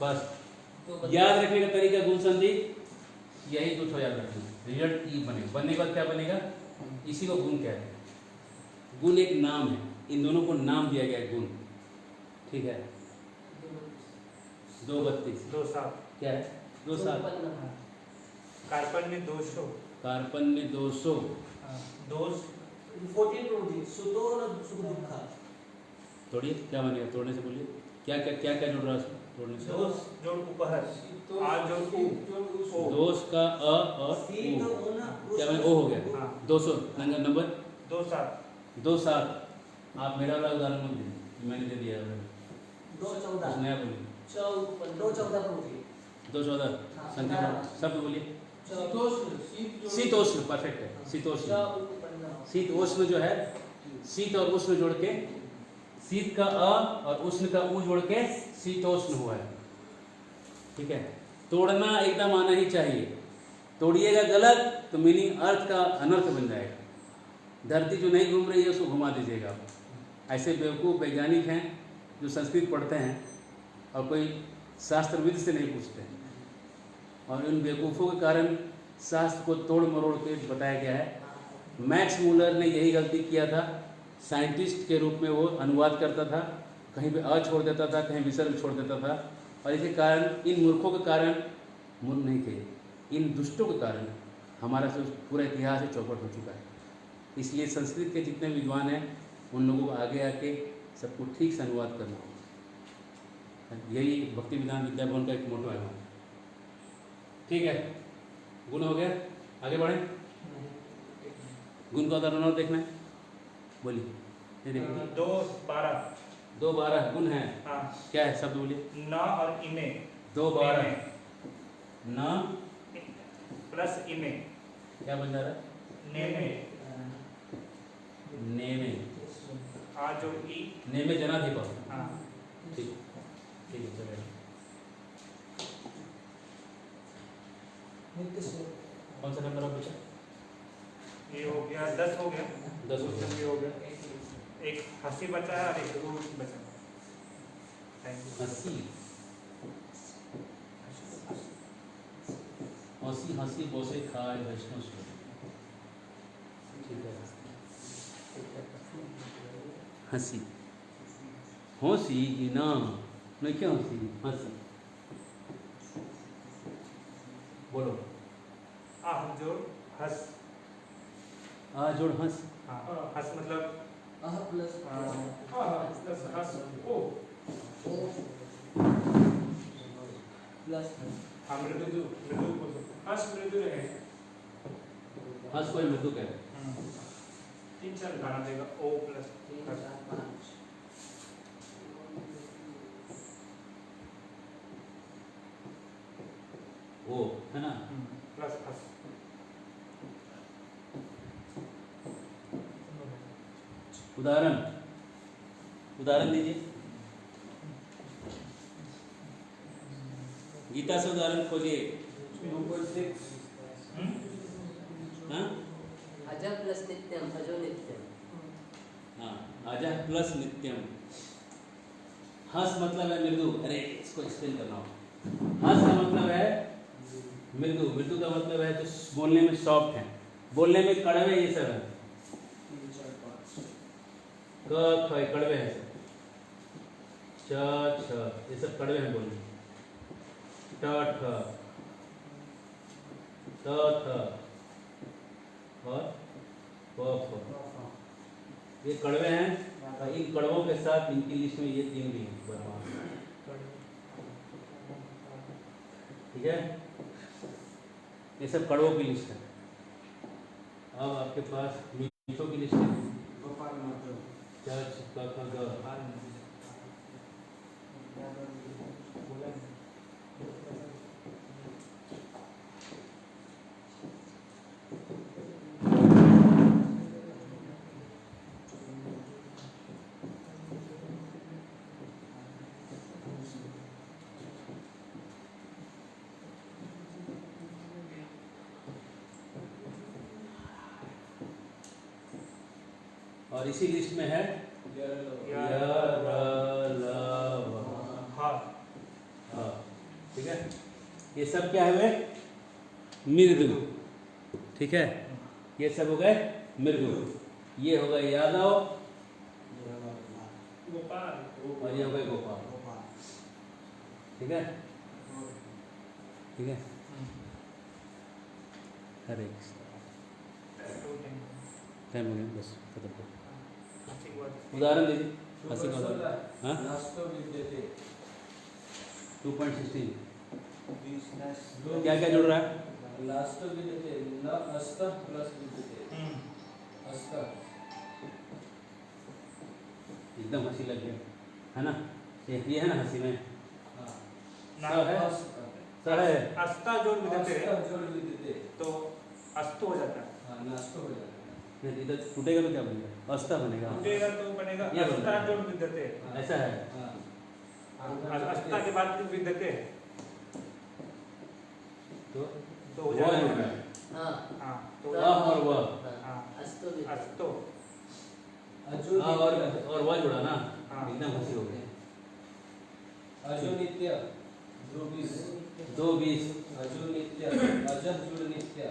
बस याद रखने का तरीका गुण संधि यही कुछ हो, याद रखना। रिजल्ट ई बनेगा, बनने के बाद क्या बनेगा? इसी को गुण कहते हैं। गुण एक नाम है, इन दोनों को नाम दिया गया है गुण। ठीक है, 232 क्या है? 27 कार्पण्य दोषो, कार्पण्य दोषो, दोष 14 सुतो और सुख दुखा। तोड़िए, क्या बनेगा? तोड़ने से बोलिए, क्या क्या क्या क्या जुड़ रहा है उसमें तोड़ने से? दोष जोड़ उपहर, आ जोड़ उ, दोष का अ और उ, क्या बने? ओ हो गया। 200 नंबर 27। आप मेरा वाला उदाहरण मत दीजिए, मैंने दे दिया है। 214 नया बोलिए, 214 संख्या शब्द बोलिए। शीतोष्ण, परफेक्ट है। शीतोष्ण, शीतोष्ण जो है, शीत और उष्ण जोड़ के, शीत का अ और उष्ण का उ जोड़ के शीतोष्ण हुआ है। ठीक है, तोड़ना एकदम आना ही चाहिए। तोड़िएगा गलत तो मीनिंग अर्थ का अनर्थ बन जाएगा। धरती जो नहीं घूम रही है उसको घुमा दीजिएगा आप। ऐसे बेवकूफ़ वैज्ञानिक हैं जो संस्कृत पढ़ते हैं और कोई शास्त्रविद से नहीं पूछते, और उन बेवकूफ़ों के कारण शास्त्र को तोड़ मरोड़ के बताया गया है। मैक्स मूलर ने यही गलती किया था, साइंटिस्ट के रूप में वो अनुवाद करता था, कहीं पे अ छोड़ देता था, कहीं विसर्ग छोड़ देता था, और इसके कारण, इन मूर्खों के कारण, मूर्ख नहीं थे, इन दुष्टों के कारण हमारा जो पूरा इतिहास है चौपट हो चुका है। इसलिए संस्कृत के जितने विद्वान हैं उन लोगों को आगे आके सबको ठीक से अनुवाद करना होगा। यही भक्ति विधान विद्या भवन का एक मोटो है हमारा। ठीक है, गुण हो गया, आगे बढ़े। गुण का उदाहरण और देखना है, बोलिए। ये देखिए 212 गुण है। हाँ। क्या है शब्द बोलिए? न और इमे, 212 न प्लस इमे, क्या बन जा रहा है? नेमे, नेमे, आ जो ई, नेमे जनाधिपा। हाँ। ठीक ठीक है, चलेगा। कौन सा नंबर आप बचा? ये हो गया 10 हो गया, 10 हो गया। ये हो गया। एक हंसी बचा है और एक रूप बचा है। हंसी, हंसी हंसी बोसे खाए वैष्णव सुर। ठीक है, हंसी, हंसी की नाम नहीं, क्या हंसी? हंसी बोलो। आह जोड़ हंस, आ जोड़ हंस, हाँ हंस मतलब अह प्लस प्लस हंस ओ, प्लस हाँ मृदु, मृदु बोल दो, हंस मृदु है। हंस कोई मृदु है। 3-4 गाना देगा, ओ प्लस 3 4 5 है ना। प्लस हस उदाहरण दीजिए। गीता से उदाहरण खोजिए। 2.6 हाँ अज प्लस नित्यम अजो नित्यम। हाँ, अजः प्लस नित्यम। हंस मतलब है मृदु। अरे इसको एक्सप्लेन करना हो। हंस का मतलब है मृदु, मृदु का मतलब है जो बोलने में सॉफ्ट है, बोलने में कड़वे ये सब है। 3 4 5 क ख ये कड़वे हैं सब। च छ ये सब कड़वे हैं बोलने में। ट ठ त थ और प फ ये कड़वे हैं। और इन कड़वों के साथ इनकी लिस्ट में ये 3 भी हैं। ठीक है, ये सब कड़वों की लिस्ट है। अब आपके पास मीठों की लिस्ट है। गोपाल माधव च छ क ख ग। और इसी लिस्ट में है य र ल व। हाँ हाँ, ठीक है। ये सब क्या है वे? मृदु। ठीक है, ये सब हो गए मृदु। ये हो गए यादव गोपाल और ये हो गए गोपाल। ठीक है, ठीक है। हरे टाइम हो गया, बस खत्म करो। उदाहरण दीजिए। हंसी का उदाहरण। हाँ, नास्तो विद्यते 2.16 बिजनेस क्या क्या जुड़ रहा है? लास्ट विद्यते न अस्त प्लस विद्यते अस्त एकदम हंसी लग गया है ना। ये है ना हंसी में हां स है, स है। अस्ता जोड़ विद्यते अस्त जोड़ विद्यते तो अस्तु हो जाता है। हां नास्तो हो जाता है। नहीं, इधर टूटेगा तो क्या बनेगा? अस्ता बनेगा। टूटेगा तो बनेगा ये अस्ता बनेगा। जोड़ विद्यते। ऐसा है। हां अस्ता के बाद जो विद्यते तो तो हो वह जाएगा। जुड़ रहा है। हाँ हाँ तो अ और वह। हाँ अस्तो विद्यते। अस्तो अजो और वह जुड़ा ना, हाँ। एकदम हंसी हो गई। अजो नित्य 2:20 2:20 अजो नित्य अजह जुड़ नित्य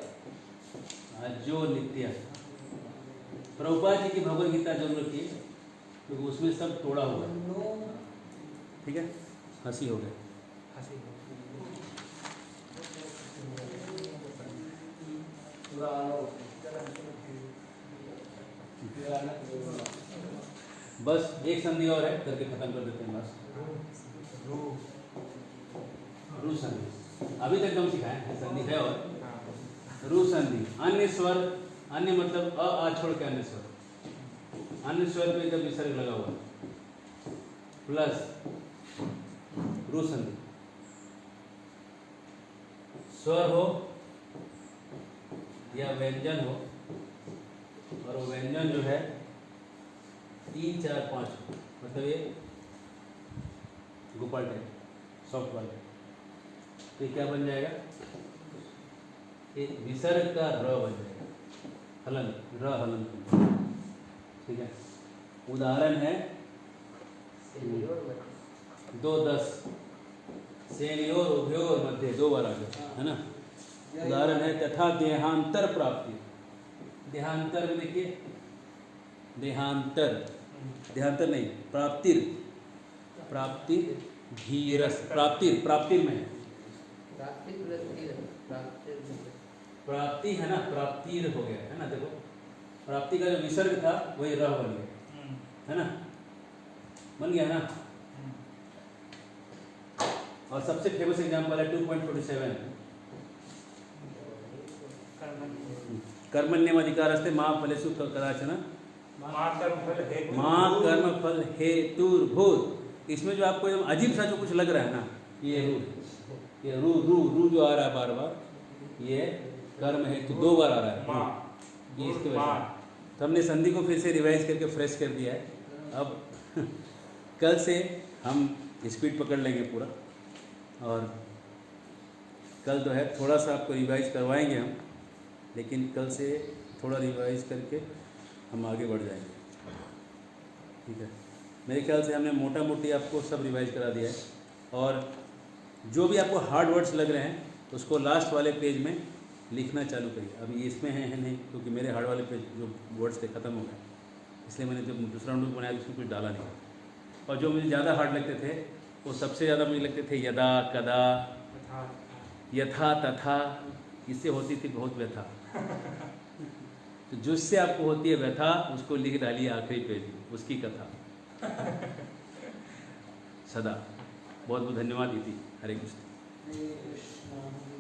जो नित्य। प्रभुपाद जी की भगवद गीता जरूर रखिए क्योंकि उसमें सब तोड़ा हुआ है। ठीक है, हंसी हो गई। हंसी पुराणों बस एक संधि और है, करके खत्म कर देते हैं। बस रू संधि अभी तक हम सिखाए हैं, संधि है और रू संधि। अन्य स्वर, अन्य मतलब अ आ छोड़ के अन्य स्वर, अन्य स्वर पे जब विसर्ग लगा हुआ प्लस रू संधि। स्वर हो या व्यंजन हो, और वो व्यंजन जो है 3 4 5 मतलब ये गोपाल टाइप सॉफ्ट वाले, तो ये क्या बन जाएगा? ये विसर्ग का र बन जाएगा, हलन, र हलन। ठीक है, उदाहरण है 2:10 सेनियोर उभयोर मध्य, 2 बार आ गया है ना। उदाहरण है तथा देहांतर प्राप्ति। देहांतर में देखिए, देहांतर, देहांतर नहीं, प्राप्तिर, प्राप्ति धीरस, प्राप्तिर, प्राप्तिर में है। प्राप्ति प्लस तीर प्राप्ति प्राप्ति है ना, प्राप्तिर हो गया है ना। देखो प्राप्ति का जो विसर्ग था वही रह बन गया है ना, बन गया ना। और सबसे फेमस एग्जांपल है 2.47 कर्मण्यम अधिकारस्ते मां फलेषु कदाचन मां कर्म फल हेतुर्भूत। इसमें जो आपको एकदम अजीब सा जो कुछ लग रहा है ना, ये रू, ये रू रू रू जो आ रहा है बार बार, ये कर्म है तो 2 बार आ रहा है माँ ये इसके वजह माँ से। तो हमने संधि को फिर से रिवाइज करके फ्रेश कर दिया है। अब कल से हम स्पीड पकड़ लेंगे पूरा, और कल तो है थोड़ा सा आपको रिवाइज करवाएंगे हम, लेकिन कल से थोड़ा रिवाइज करके हम आगे बढ़ जाएंगे, ठीक है। मेरे ख्याल से हमने मोटा मोटी आपको सब रिवाइज करा दिया है, और जो भी आपको हार्ड वर्ड्स लग रहे हैं उसको लास्ट वाले पेज में लिखना चालू करिए। अभी इसमें है नहीं, क्योंकि मेरे हार्ड वाले पेज जो वर्ड्स थे ख़त्म हो गए, इसलिए मैंने जब दूसरा नोटबुक बनाया तो उसमें कुछ डाला नहीं। और जो मुझे ज़्यादा हार्ड लगते थे वो सबसे ज़्यादा मुझे लगते थे यदा, कदा, तथा यथा, तथा, इससे होती थी बहुत व्यथा। तो जिससे आपको होती है व्यथा उसको लिख डालिए आखिरी पेज में, उसकी कथा सदा। बहुत बहुत धन्यवाद दीदी। हरे कृष्ण। हरे कृष्ण।